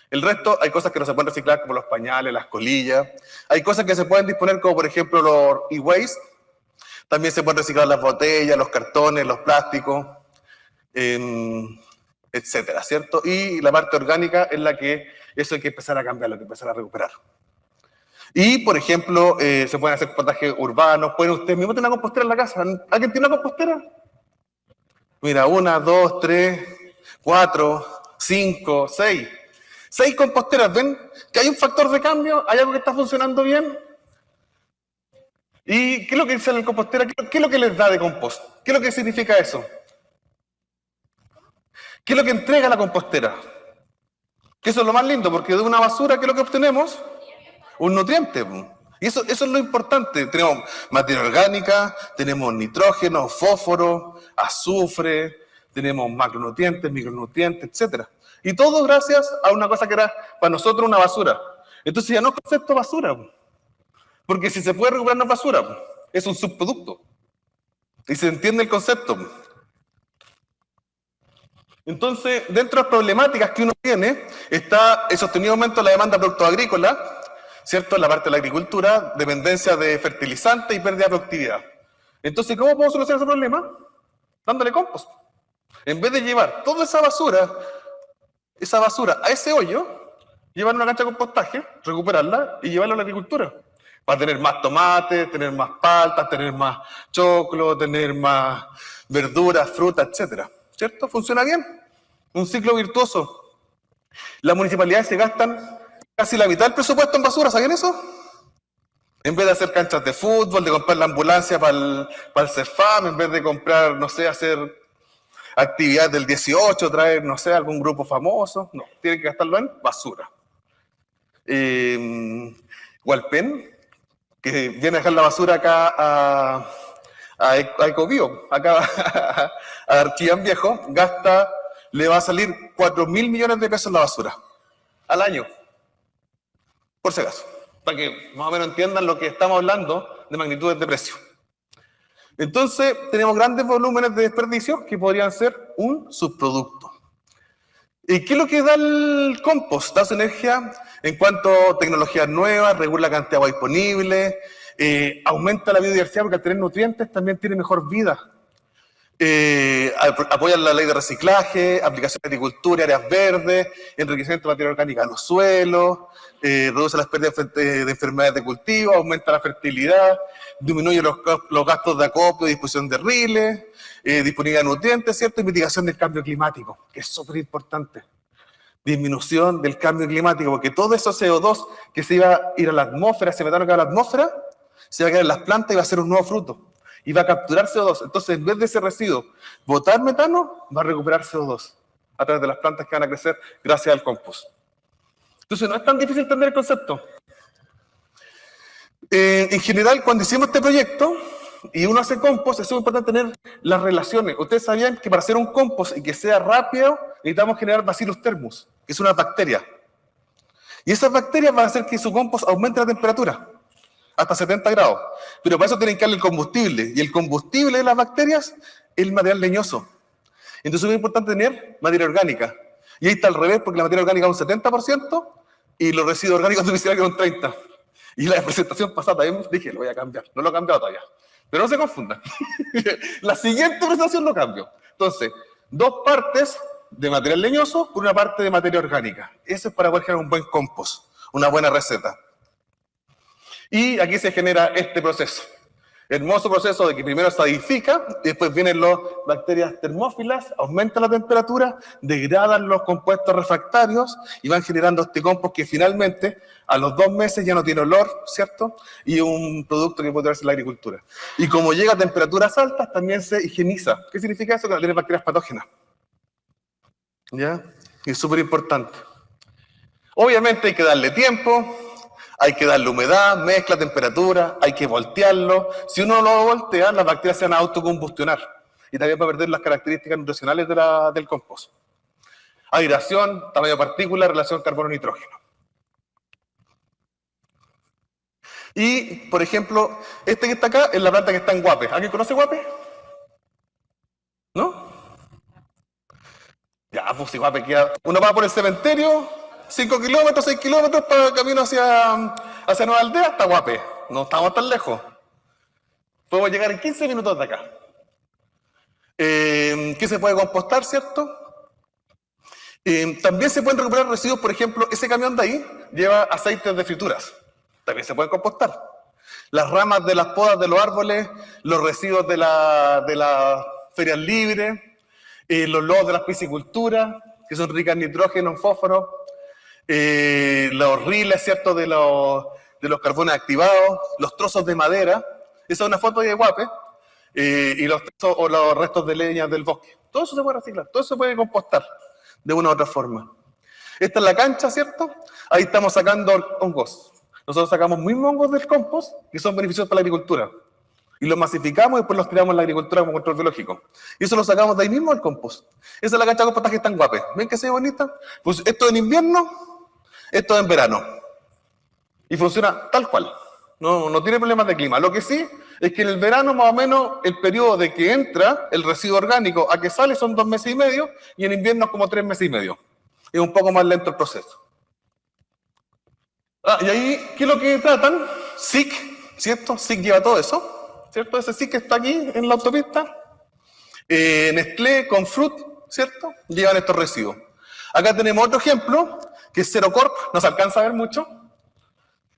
El resto, hay cosas que no se pueden reciclar, como los pañales, las colillas. Hay cosas que se pueden disponer, como por ejemplo los e-waste. También se pueden reciclar las botellas, los cartones, los plásticos, etcétera, ¿cierto? Y la parte orgánica es la que eso hay que empezar a cambiar, hay que empezar a recuperar. Y, por ejemplo, se pueden hacer compostajes urbanos. Pueden ustedes mismos tener una compostera en la casa. ¿Alguien tiene una compostera? Mira, 1, 2, 3, 4, 5, 6. 6 composteras, ¿ven? Que hay un factor de cambio, hay algo que está funcionando bien. ¿Y qué es lo que dice la compostera? ¿Qué es lo que les da de compost? ¿Qué es lo que significa eso? ¿Qué es lo que entrega la compostera? Que eso es lo más lindo, porque de una basura, ¿qué es lo que obtenemos? Un nutriente. Y eso es lo importante. Tenemos materia orgánica, tenemos nitrógeno, fósforo, azufre, tenemos macronutrientes, micronutrientes, etc. Y todo gracias a una cosa que era para nosotros una basura. Entonces ya no es concepto basura, porque si se puede recuperar no es basura, es un subproducto. Y se entiende el concepto. Entonces, dentro de las problemáticas que uno tiene, está el sostenido aumento de la demanda de productos agrícolas, ¿cierto? En la parte de la agricultura, dependencia de fertilizantes y pérdida de productividad. Entonces, ¿cómo podemos solucionar ese problema? Dándole compost. En vez de llevar toda esa basura a ese hoyo, llevar una cancha de compostaje, recuperarla y llevarla a la agricultura. Para tener más tomates, tener más paltas, tener más choclo, tener más verduras, frutas, etc. ¿Cierto? Funciona bien. Un ciclo virtuoso. Las municipalidades se gastan casi la mitad del presupuesto en basura, ¿saben eso? En vez de hacer canchas de fútbol, de comprar la ambulancia para el CEFAM, en vez de comprar, no sé, hacer actividades del 18, traer, no sé, algún grupo famoso. No, tienen que gastarlo en basura. Hualpén, que viene a dejar la basura acá a Ecobío, acá a Chillán Viejo, gasta le va a salir 4.000 millones de pesos en la basura al año. Por si acaso, para que más o menos entiendan lo que estamos hablando de magnitudes de precio. Entonces, tenemos grandes volúmenes de desperdicios que podrían ser un subproducto. ¿Y qué es lo que da el compost? Da su energía en cuanto a tecnologías nuevas, regula la cantidad de agua disponible, aumenta la biodiversidad porque al tener nutrientes también tiene mejor vida. Apoya la ley de reciclaje, aplicación de agricultura, áreas verdes, enriquecimiento de materia orgánica en los suelos, reduce las pérdidas de enfermedades de cultivo, aumenta la fertilidad, disminuye los gastos de acopio y disposición de riles, disponibilidad de nutrientes, ¿cierto? Y mitigación del cambio climático, que es súper importante. Disminución del cambio climático, porque todo eso CO2 que se iba a ir a la atmósfera, ese metano que va a la atmósfera, se va a quedar en las plantas y va a ser un nuevo fruto. Y va a capturar CO2. Entonces, en vez de ese residuo botar metano, va a recuperar CO2 a través de las plantas que van a crecer gracias al compost. Entonces, no es tan difícil entender el concepto. En general, cuando hicimos este proyecto y uno hace compost, es muy importante tener las relaciones. Ustedes sabían que para hacer un compost y que sea rápido, necesitamos generar Bacillus thermus, que es una bacteria. Y esas bacterias van a hacer que su compost aumente la temperatura hasta 70 grados. Pero para eso tienen que darle el combustible. Y el combustible de las bacterias es el material leñoso. Entonces es muy importante tener materia orgánica. Y ahí está al revés, porque la materia orgánica es un 70% y los residuos orgánicos de piscina que un 30%. Y la presentación pasada también dije, lo voy a cambiar. No lo he cambiado todavía. Pero no se confundan. La siguiente presentación lo cambio. Entonces, 2 partes de material leñoso por una parte de materia orgánica. Eso es para poder generar un buen compost, una buena receta. Y aquí se genera este proceso. Hermoso proceso de que primero se edifica, y después vienen las bacterias termófilas, aumentan la temperatura, degradan los compuestos refractarios y van generando este compost que finalmente a los 2 meses ya no tiene olor, ¿cierto? Y es un producto que puede darse en la agricultura. Y como llega a temperaturas altas, también se higieniza. ¿Qué significa eso? Que no tiene bacterias patógenas. ¿Ya? Y es súper importante. Obviamente hay que darle tiempo. Hay que darle humedad, mezcla, temperatura, hay que voltearlo. Si uno lo voltea, las bacterias se van a autocombustionar. Y también va a perder las características nutricionales del compost. Aireación, tamaño de partícula, relación carbono-nitrógeno. Y, por ejemplo, este que está acá es la planta que está en Guape. ¿Alguien conoce Guape? ¿No? Ya, pues si Guape queda... Uno va por el cementerio... 5 kilómetros, 6 kilómetros para el camino hacia Nueva Aldea, hasta Guape. No estamos tan lejos. Podemos llegar en 15 minutos de acá. ¿Qué se puede compostar, cierto? También se pueden recuperar residuos, por ejemplo, ese camión de ahí lleva aceites de frituras. También se pueden compostar. Las ramas de las podas de los árboles, los residuos de las ferias libres, los lodos de las pisciculturas, que son ricas en nitrógeno, en fósforo. Los riles, ¿cierto? De los carbones activados, los trozos de madera. Esa es una foto de Guape. Y los trozos o los restos de leña del bosque. Todo eso se puede reciclar, todo eso se puede compostar de una u otra forma. Esta es la cancha, ¿cierto? Ahí estamos sacando hongos. Nosotros sacamos mismos hongos del compost que son beneficiosos para la agricultura. Y los masificamos y después los tiramos en la agricultura como control biológico. Y eso lo sacamos de ahí mismo del compost. Esa es la cancha de compostaje que está en Guape. ¿Ven que se ve bonita? Pues esto en invierno, esto en verano. Y funciona tal cual. No tiene problemas de clima. Lo que sí es que en el verano más o menos el periodo de que entra el residuo orgánico a que sale son 2 meses y medio y en invierno es como 3 meses y medio. Es un poco más lento el proceso. Y ahí, ¿qué es lo que tratan? SIC, ¿cierto? SIC lleva todo eso, ¿cierto? Ese SIC que está aquí en la autopista. Nestlé, Confrut, ¿cierto? Llevan estos residuos. Acá tenemos otro ejemplo, que es Cerocorp, no se alcanza a ver mucho,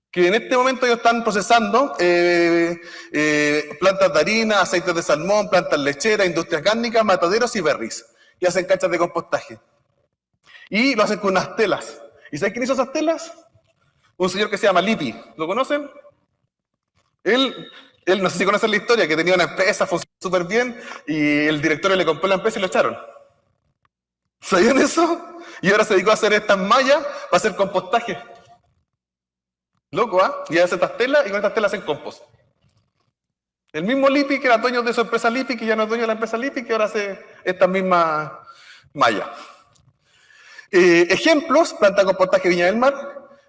que en este momento ellos están procesando plantas de harina, aceites de salmón, plantas lecheras, industrias cárnicas, mataderos y berries. Y hacen canchas de compostaje. Y lo hacen con unas telas. ¿Y saben quién hizo esas telas? Un señor que se llama Lippi. ¿Lo conocen? Él no sé si conocen la historia, que tenía una empresa, funcionaba súper bien, y el directorio le compró la empresa y lo echaron. ¿Sabían eso? Y ahora se dedicó a hacer estas mallas para hacer compostaje. Loco, ¿ah? Y hace estas telas y con estas telas hacen compost. El mismo Lippi, que era dueño de su empresa Lippi, que ya no es dueño de la empresa Lippi, que ahora hace estas mismas malla. Ejemplos: planta de compostaje Viña del Mar,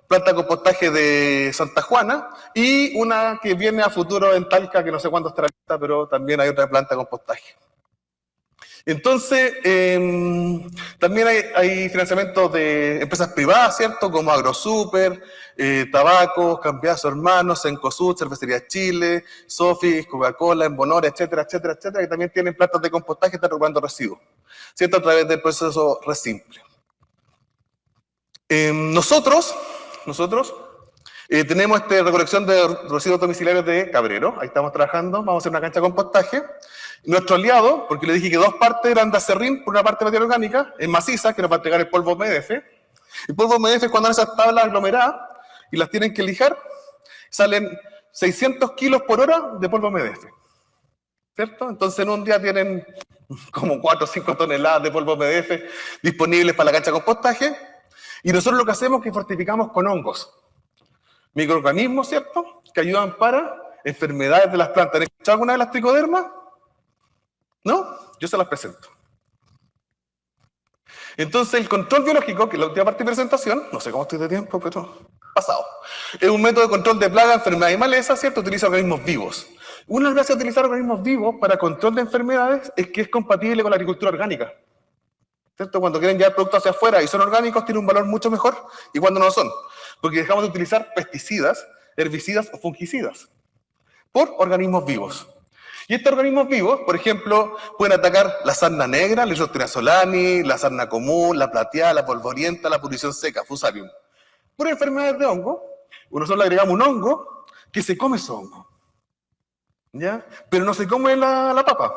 planta de compostaje de Santa Juana y una que viene a futuro en Talca, que no sé cuándo estará lista, pero también hay otra planta de compostaje. Entonces, también hay financiamientos de empresas privadas, ¿cierto? Como AgroSuper, Tabacos, Cambiazo Hermanos, Cencosud, Cervecería Chile, Sofi, Coca-Cola, Embonora, etcétera, etcétera, etcétera, que también tienen plantas de compostaje que están recuperando residuos, ¿cierto? A través del proceso Resimple. Nosotros tenemos recolección de residuos domiciliarios de Cabrero. Ahí estamos trabajando, vamos a hacer una cancha de compostaje. Nuestro aliado, porque le dije que 2 partes eran de acerrín, por una parte materia orgánica, es maciza, que nos va a entregar el polvo MDF. El polvo MDF es cuando esas tablas aglomeradas y las tienen que lijar, salen 600 kilos por hora de polvo MDF, ¿cierto? Entonces en un día tienen como 4 o 5 toneladas de polvo MDF disponibles para la cancha de compostaje. Y nosotros lo que hacemos es que fortificamos con hongos, microorganismos, ¿cierto?, que ayudan para enfermedades de las plantas. ¿Han escuchado alguna de las tricodermas? ¿No? Yo se las presento. Entonces, el control biológico, que es la última parte de presentación, no sé cómo estoy de tiempo, pero pasado, es un método de control de plagas, enfermedades y malezas, ¿cierto? Utiliza organismos vivos. Una de las gracias de utilizar organismos vivos para control de enfermedades es que es compatible con la agricultura orgánica, ¿cierto? Cuando quieren llevar productos hacia afuera y son orgánicos, tiene un valor mucho mejor, y cuando no son, porque dejamos de utilizar pesticidas, herbicidas o fungicidas por organismos vivos. Y estos organismos vivos, por ejemplo, pueden atacar la sarna negra, Lirostera solani, la sarna común, la plateada, la polvorienta, la pudrición seca, Fusarium. Por enfermedades de hongo, nosotros le agregamos un hongo que se come ese hongo, ¿ya? Pero no se come la papa.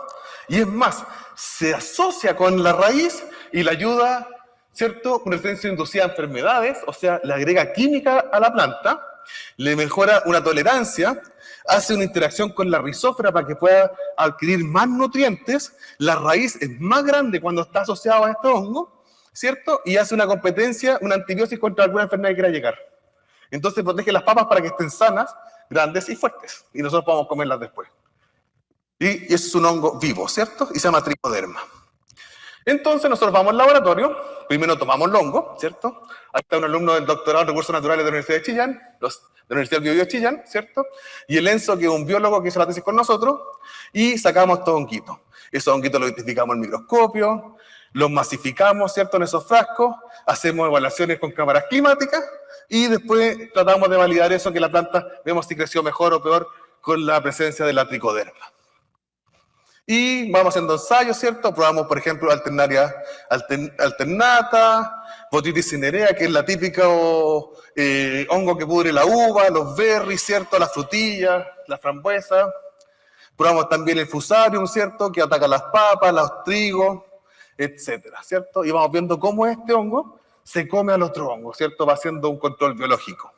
Y es más, se asocia con la raíz y la ayuda, ¿cierto?, con resistencia inducida a enfermedades, o sea, le agrega química a la planta, le mejora una tolerancia, hace una interacción con la rizófera para que pueda adquirir más nutrientes, la raíz es más grande cuando está asociada a este hongo, ¿cierto? Y hace una competencia, una antibiótico contra alguna enfermedad que quiera llegar. Entonces protege las papas para que estén sanas, grandes y fuertes, y nosotros podamos comerlas después. Y eso es un hongo vivo, ¿cierto? Y se llama tricoderma. Entonces nosotros vamos al laboratorio, primero tomamos el hongo, ¿cierto? Ahí está un alumno del doctorado en recursos naturales de la Universidad de Chillán, de la Universidad del Biobío de Chillán, ¿cierto? Y el Enzo, que es un biólogo que hizo la tesis con nosotros, y sacamos todo honguito. Esos honguitos los identificamos en el microscopio, los masificamos, ¿cierto?, en esos frascos, hacemos evaluaciones con cámaras climáticas, y después tratamos de validar eso, que la planta vemos si creció mejor o peor con la presencia de la tricoderma. Y vamos haciendo ensayos, ¿cierto? Probamos, por ejemplo, alternaria alternata, Botrytis cinerea, que es la típica hongo que pudre la uva, los berries, ¿cierto? Las frutillas, la frambuesa. Probamos también el Fusarium, ¿cierto?, que ataca las papas, los trigos, etcétera, ¿cierto? Y vamos viendo cómo este hongo se come al otro hongo, ¿cierto? Va haciendo un control biológico.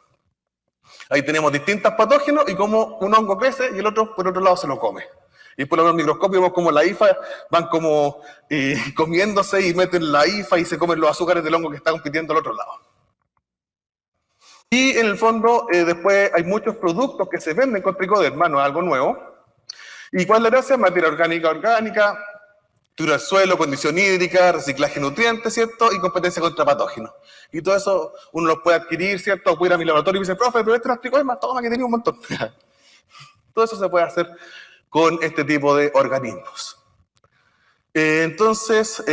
Ahí tenemos distintos patógenos y cómo un hongo crece y el otro, por otro lado, se lo come. Y después en el microscopio vemos como la hifa van como comiéndose y meten la hifa y se comen los azúcares del hongo que está compitiendo al otro lado. Y en el fondo, después hay muchos productos que se venden con tricoderma, no es algo nuevo. ¿Y cuál es la gracia? Materia orgánica, estructura del suelo, condición hídrica, reciclaje de nutrientes, ¿cierto? Y competencia contra patógenos. Y todo eso uno los puede adquirir, ¿cierto? O puede ir a mi laboratorio y me dice, profe, pero este no es tricoderma, toma que tenía un montón. Todo eso se puede hacer con este tipo de organismos. Entonces,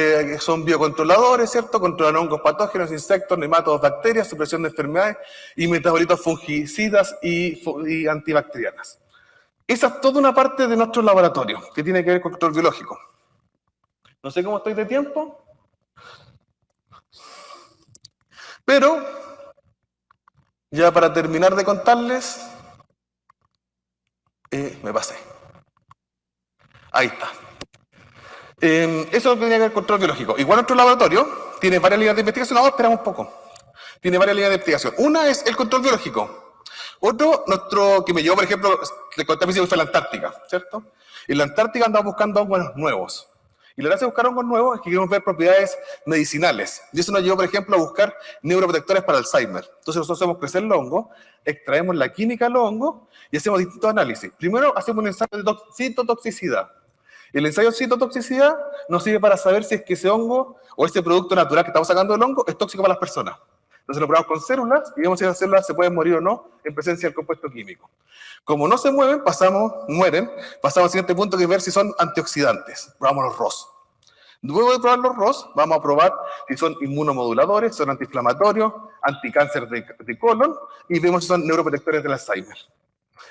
son biocontroladores, ¿cierto? Controlan hongos, patógenos, insectos, nematodos, bacterias, supresión de enfermedades y metabolitos fungicidas y antibacterianas. Esa es toda una parte de nuestro laboratorio que tiene que ver con control biológico. No sé cómo estoy de tiempo, pero ya para terminar de contarles, me pasé. Ahí está. Eso es lo que tiene que ver con control biológico. Igual nuestro laboratorio tiene varias líneas de investigación. Ahora esperamos un poco. Tiene varias líneas de investigación. Una es el control biológico. Otro, que me llevó, por ejemplo, le conté a mí que fue la Antártica, ¿cierto? En la Antártica andamos buscando hongos nuevos. Y la gracia de buscar hongos nuevos es que queremos ver propiedades medicinales. Y eso nos llevó, por ejemplo, a buscar neuroprotectores para Alzheimer. Entonces nosotros hacemos crecer el hongo, extraemos la química del hongo y hacemos distintos análisis. Primero hacemos un ensayo de citotoxicidad. El ensayo de citotoxicidad nos sirve para saber si es que ese hongo o ese producto natural que estamos sacando del hongo es tóxico para las personas. Entonces lo probamos con células y vemos si las células se pueden morir o no en presencia del compuesto químico. Como no se mueven, mueren, pasamos al siguiente punto que es ver si son antioxidantes. Probamos los ROS. Luego de probar los ROS, vamos a probar si son inmunomoduladores, son antiinflamatorios, anticáncer de colon y vemos si son neuroprotectores del Alzheimer.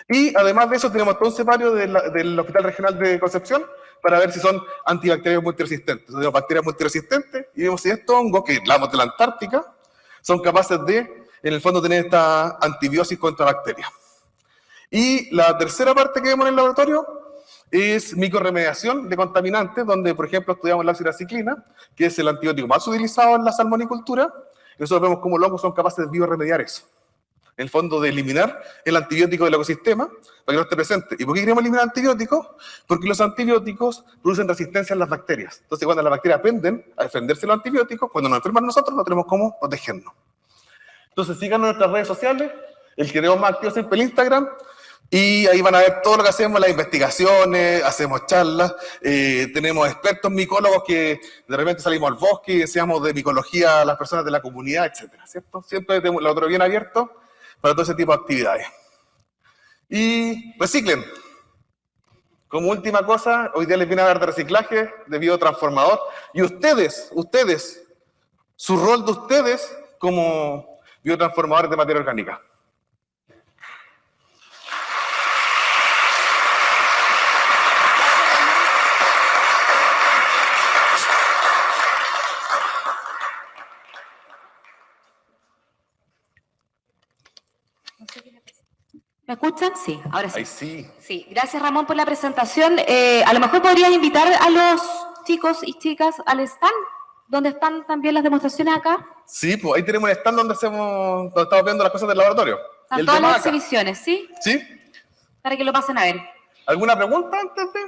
Y además de eso tenemos todo un separio del Hospital Regional de Concepción para ver si son antibacterias multiresistentes. Tenemos bacterias multiresistentes y vemos si estos hongos, que hablamos de la Antártica, son capaces de, en el fondo, tener esta antibiosis contra bacterias. Y la tercera parte que vemos en el laboratorio es microremediación de contaminantes, donde, por ejemplo, estudiamos la oxiraciclina, que es el antibiótico más utilizado en la salmonicultura, y nosotros vemos cómo los hongos son capaces de bioremediar eso. En el fondo, de eliminar el antibiótico del ecosistema para que no esté presente. ¿Y por qué queremos eliminar antibióticos? Porque los antibióticos producen resistencia en las bacterias. Entonces, cuando las bacterias aprenden a defenderse de los antibióticos, cuando nos enferman nosotros, no tenemos cómo protegernos. Entonces, síganos en nuestras redes sociales, el que tenemos más activo siempre el Instagram, y ahí van a ver todo lo que hacemos, las investigaciones, hacemos charlas, tenemos expertos micólogos que de repente salimos al bosque y enseñamos de micología a las personas de la comunidad, etcétera, ¿cierto? Siempre tenemos el laboratorio bien abierto para todo ese tipo de actividades. Y reciclen. Como última cosa, hoy día les vine a hablar de reciclaje, de biotransformador, y ustedes, su rol de ustedes como biotransformadores de materia orgánica. ¿Me escuchan? Sí, ahora sí. Ahí sí. Sí, gracias Ramón por la presentación. A lo mejor podrías invitar a los chicos y chicas al stand, donde están también las demostraciones acá. Sí, pues ahí tenemos el stand donde estamos viendo las cosas del laboratorio. Están Y el todas tema las acá. exhibiciones, ¿sí? ¿Sí? Para que lo pasen a ver. ¿Alguna pregunta antes de...?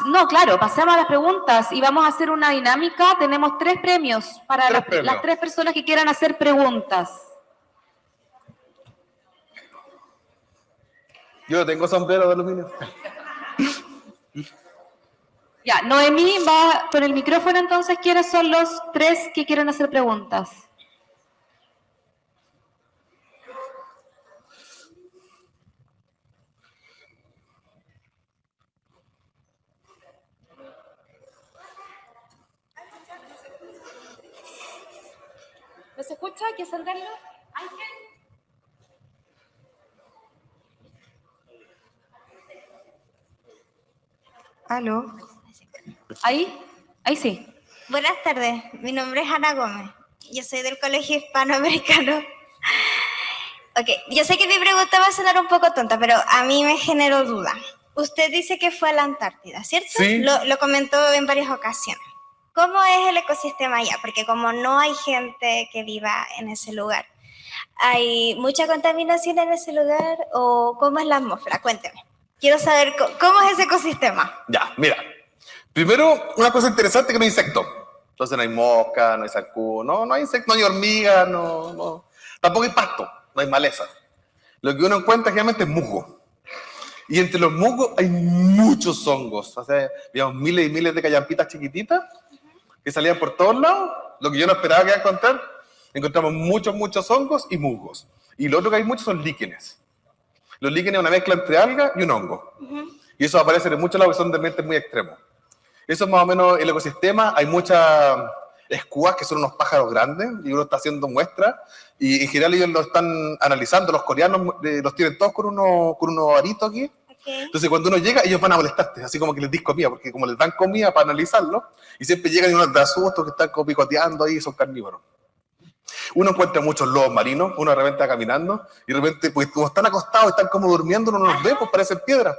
No, claro, pasamos a las preguntas y vamos a hacer una dinámica. Tenemos 3 premios para Tres premios. las 3 personas que quieran hacer preguntas. Yo tengo sombrero de aluminio. Ya, Noemí va con el micrófono, entonces, ¿quiénes son los 3 que quieren hacer preguntas? ¿No se escucha? ¿Hay que encenderlo? Ángel. Aló. Ahí sí. Buenas tardes, mi nombre es Ana Gómez. Yo soy del Colegio Hispanoamericano. Ok, yo sé que mi pregunta va a sonar un poco tonta, pero a mí me generó duda. Usted dice que fue a la Antártida, ¿cierto? Sí. Lo comentó en varias ocasiones. ¿Cómo es el ecosistema allá? Porque como no hay gente que viva en ese lugar, ¿hay mucha contaminación en ese lugar o cómo es la atmósfera? Cuénteme. Quiero saber cómo es ese ecosistema. Ya, mira. Primero, una cosa interesante que no hay insectos. Entonces no hay mosca, no hay zancudo, no hay insectos, no hay hormigas, no. Tampoco hay pasto, no hay maleza. Lo que uno encuentra generalmente es musgo. Y entre los musgos hay muchos hongos. O sea, digamos, miles y miles de callampitas chiquititas que salían por todos lados. Lo que yo no esperaba que iba a encontrar, encontramos muchos hongos y musgos. Y lo otro que hay muchos son líquenes. Los líquenes es una mezcla entre alga y un hongo. Y eso aparece en muchos lados que son de ambientes muy extremos. Eso es más o menos el ecosistema. Hay muchas escuas que son unos pájaros grandes y uno está haciendo muestras y en general ellos lo están analizando. Los coreanos los tienen todos con unos aritos aquí. Okay. Entonces cuando uno llega ellos van a molestarte, así como que les dis comida, porque como les dan comida para analizarlo y siempre llegan y unos de asustos que están como picoteando ahí y son carnívoros. Uno encuentra muchos lobos marinos, uno de repente va caminando y de repente, pues como están acostados, están como durmiendo, uno no los ve, pues parecen piedras.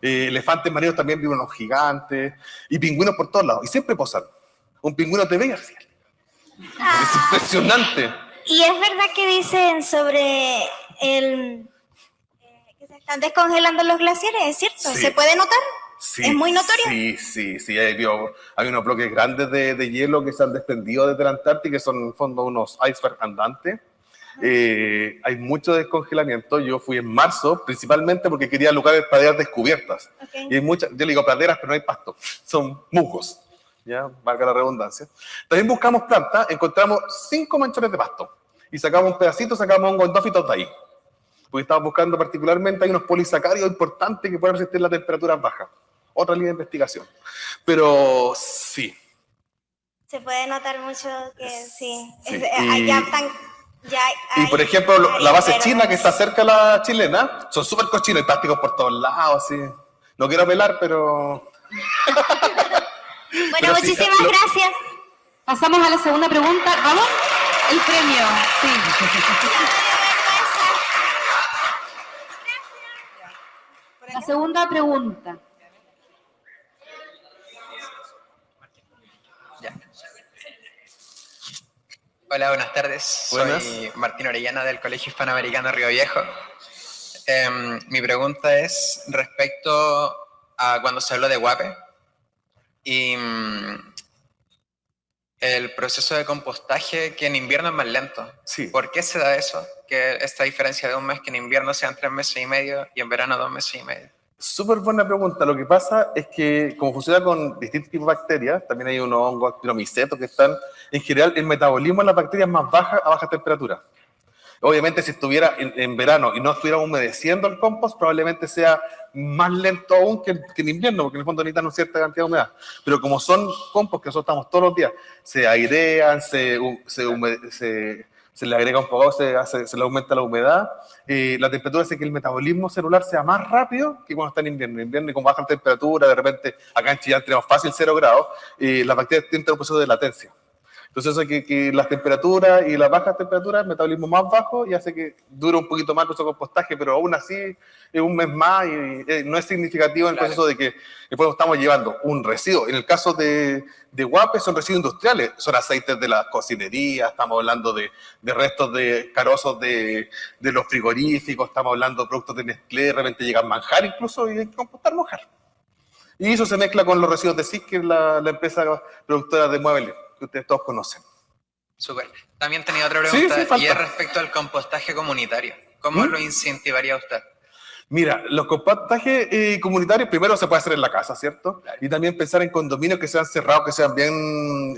Elefantes marinos también viven unos gigantes y pingüinos por todos lados y siempre posan. Un pingüino te ve y así. Es impresionante. ¿Y es verdad que dicen sobre que se están descongelando los glaciares? ¿Es cierto? Sí. ¿Se puede notar? Sí, ¿Es muy notorio? Sí. Hay unos bloques grandes de hielo que se han desprendido desde la Antártica, que son en el fondo unos icebergs andantes. Hay mucho descongelamiento. Yo fui en marzo, principalmente porque quería lugares praderas descubiertas. Okay. Y hay muchas, yo le digo praderas, pero no hay pasto, son musgos, ya, valga la redundancia. También buscamos plantas, encontramos 5 manchones de pasto y sacamos un pedacito, sacamos hongos endófitos de ahí. Porque estamos buscando particularmente, hay unos polisacáridos importantes que pueden resistir las temperaturas bajas. Otra línea de investigación. Pero sí. Se puede notar mucho que sí. Sí. Ya están... Y por ejemplo, la base china que está cerca de la chilena, son súper cochinos, hay plásticos por todos lados, así. No quiero apelar, pero... Bueno, pero sí, muchísimas gracias. Pasamos a la segunda pregunta. ¿Vamos? El premio, sí. La segunda pregunta. Ya. Hola, buenas tardes. Buenas. Soy Martín Orellana del Colegio Hispanoamericano Río Viejo. Mi pregunta es respecto a cuando se habló de Guape y el proceso de compostaje, que en invierno es más lento. Sí. ¿Por qué se da eso? Que esta diferencia de un mes, que en invierno sean 3 meses y medio y en verano 2 meses y medio. Súper buena pregunta. Lo que pasa es que, como funciona con distintos tipos de bacterias, también hay unos hongos actinomicetos que están, en general, el metabolismo de las bacterias es más baja a baja temperatura. Obviamente, si estuviera en verano y no estuviera humedeciendo el compost, probablemente sea más lento aún que en invierno, porque en el fondo necesitan una cierta cantidad de humedad. Pero como son compost que nosotros estamos todos los días, se airean, se le agrega un poco, se le aumenta la humedad, la temperatura hace que el metabolismo celular sea más rápido que cuando está en invierno. En invierno, y con baja temperatura, de repente, acá en Chillán tenemos fácil 0 grados, las bacterias tienen un proceso de latencia. Entonces eso hace que las temperaturas y las bajas temperaturas, el metabolismo más bajo, y hace que dure un poquito más nuestro compostaje, pero aún así es un mes más y no es significativo en el proceso de que después estamos llevando un residuo. En el caso de Guape son residuos industriales, son aceites de la cocinería, estamos hablando de restos de carozos de los frigoríficos, estamos hablando de productos de Nestlé, de repente llegan manjar incluso, y hay que compostar manjar. Y eso se mezcla con los residuos de SIC, que es la empresa productora de muebles que ustedes todos conocen. Súper. También tenía otra pregunta, Sí, falta. y es respecto al compostaje comunitario. ¿Cómo lo incentivaría usted? Mira, los compostajes comunitarios primero se puede hacer en la casa, ¿cierto? Y también pensar en condominios que sean cerrados, que sean bien,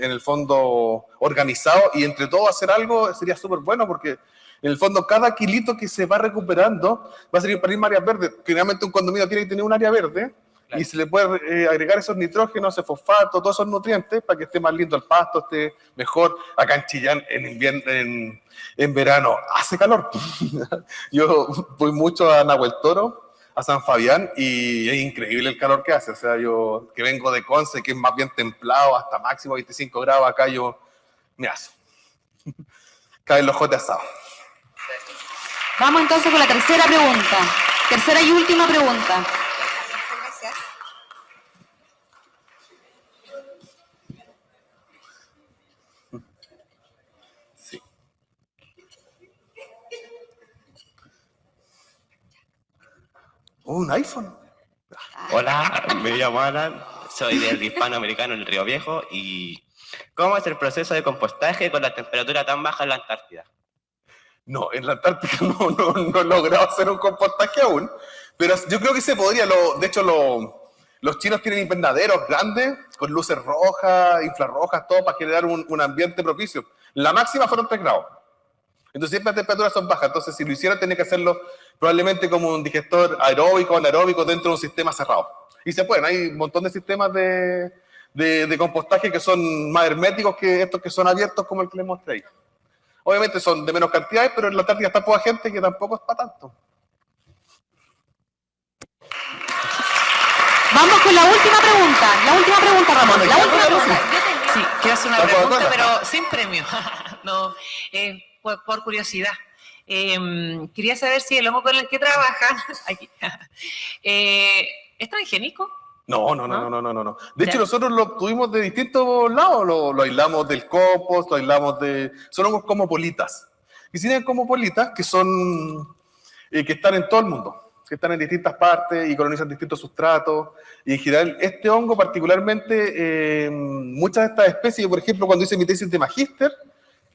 en el fondo, organizados, y entre todos hacer algo sería súper bueno, porque en el fondo cada kilito que se va recuperando va a servir para ir a áreas verdes. Generalmente un condominio tiene que tener un área verde, y se le puede agregar esos nitrógenos, ese fosfato, todos esos nutrientes para que esté más lindo el pasto, esté mejor. Acá en Chillán, en invierno, en verano, hace calor. Yo voy mucho a Nahuel Toro, a San Fabián, y es increíble el calor que hace. O sea, yo que vengo de Conce, que es más bien templado, hasta máximo 25 grados, acá yo me aso. Caen los jotes asados. Vamos entonces con la tercera pregunta. Tercera y última pregunta. Gracias. Sí. Un iPhone. Hola, me llamo Alan, soy del Hispanoamericano en el Río Viejo. ¿Y cómo es el proceso de compostaje con la temperatura tan baja en la Antártida? No, en la Antártica no he logrado hacer un compostaje aún, pero yo creo que se podría. De hecho, los chinos tienen invernaderos grandes, con luces rojas, infrarrojas, todo para generar un ambiente propicio. La máxima fueron 3 grados. Entonces siempre las temperaturas son bajas. Entonces si lo hicieran, tenía que hacerlo probablemente como un digestor aeróbico o anaeróbico dentro de un sistema cerrado. Y se pueden, hay un montón de sistemas de compostaje que son más herméticos que estos que son abiertos como el que les mostré ahí. Obviamente son de menos cantidades, pero en la Antártida está poca gente, que tampoco es para tanto. Vamos con la última pregunta. La última pregunta, Ramón. La última pregunta. Sí, quiero hacer una ¿La pregunta, Coca-Cola? pero sin premio. No, por curiosidad. Quería saber si el hongo con el que trabajan aquí, ¿es transgénico? No. De hecho, Ya. nosotros lo obtuvimos de distintos lados. Lo aislamos del compost, lo aislamos de... Son hongos como politas. Y si tienen como politas que son... que están en todo el mundo, que están en distintas partes y colonizan distintos sustratos. Y en general, este hongo particularmente, muchas de estas especies, por ejemplo, cuando hice mi tesis de magíster,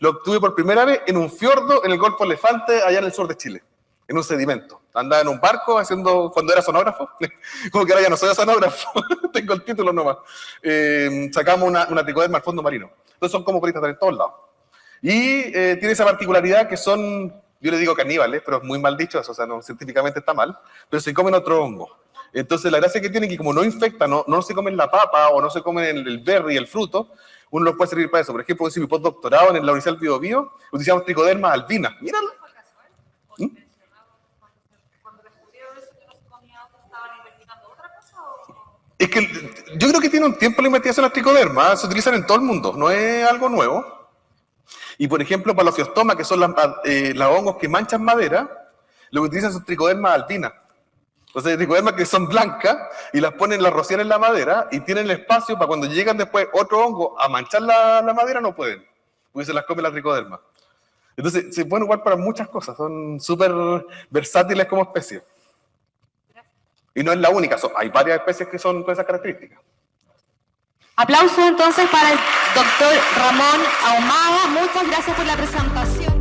lo obtuve por primera vez en un fiordo en el Golfo Elefante, allá en el sur de Chile, en un sedimento. Andaba en un barco haciendo, cuando era sonógrafo, como que ahora ya no soy sonógrafo, tengo el título nomás. Sacamos una tricoderma al fondo marino. Entonces son como coristas en todos lados. Y tiene esa particularidad que son, yo le digo caníbales, pero es muy mal dicho eso, o sea, no, científicamente está mal, pero se comen otro hongo. Entonces la gracia que tiene es que como no infecta, no se comen la papa o no se comen el berry, el fruto, uno los puede servir para eso. Por ejemplo, hice mi postdoctorado en la Universidad del Bío Bío, utilizamos tricoderma albina. Míralo. Es que yo creo que tiene un tiempo la investigación de las tricodermas, se utilizan en todo el mundo, no es algo nuevo. Y por ejemplo, para los fiostomas, que son las hongos que manchan madera, lo que utilizan son tricodermas albinas. Entonces, tricodermas que son blancas y las ponen, las rocian en la madera y tienen el espacio para cuando llegan después otro hongo a manchar la madera, no pueden, porque se las come la tricoderma. Entonces, se pueden ocupar para muchas cosas, son súper versátiles como especie. Y no es la única, hay varias especies que son con esas características. Aplausos entonces para el doctor Ramón Ahumada. Muchas gracias por la presentación.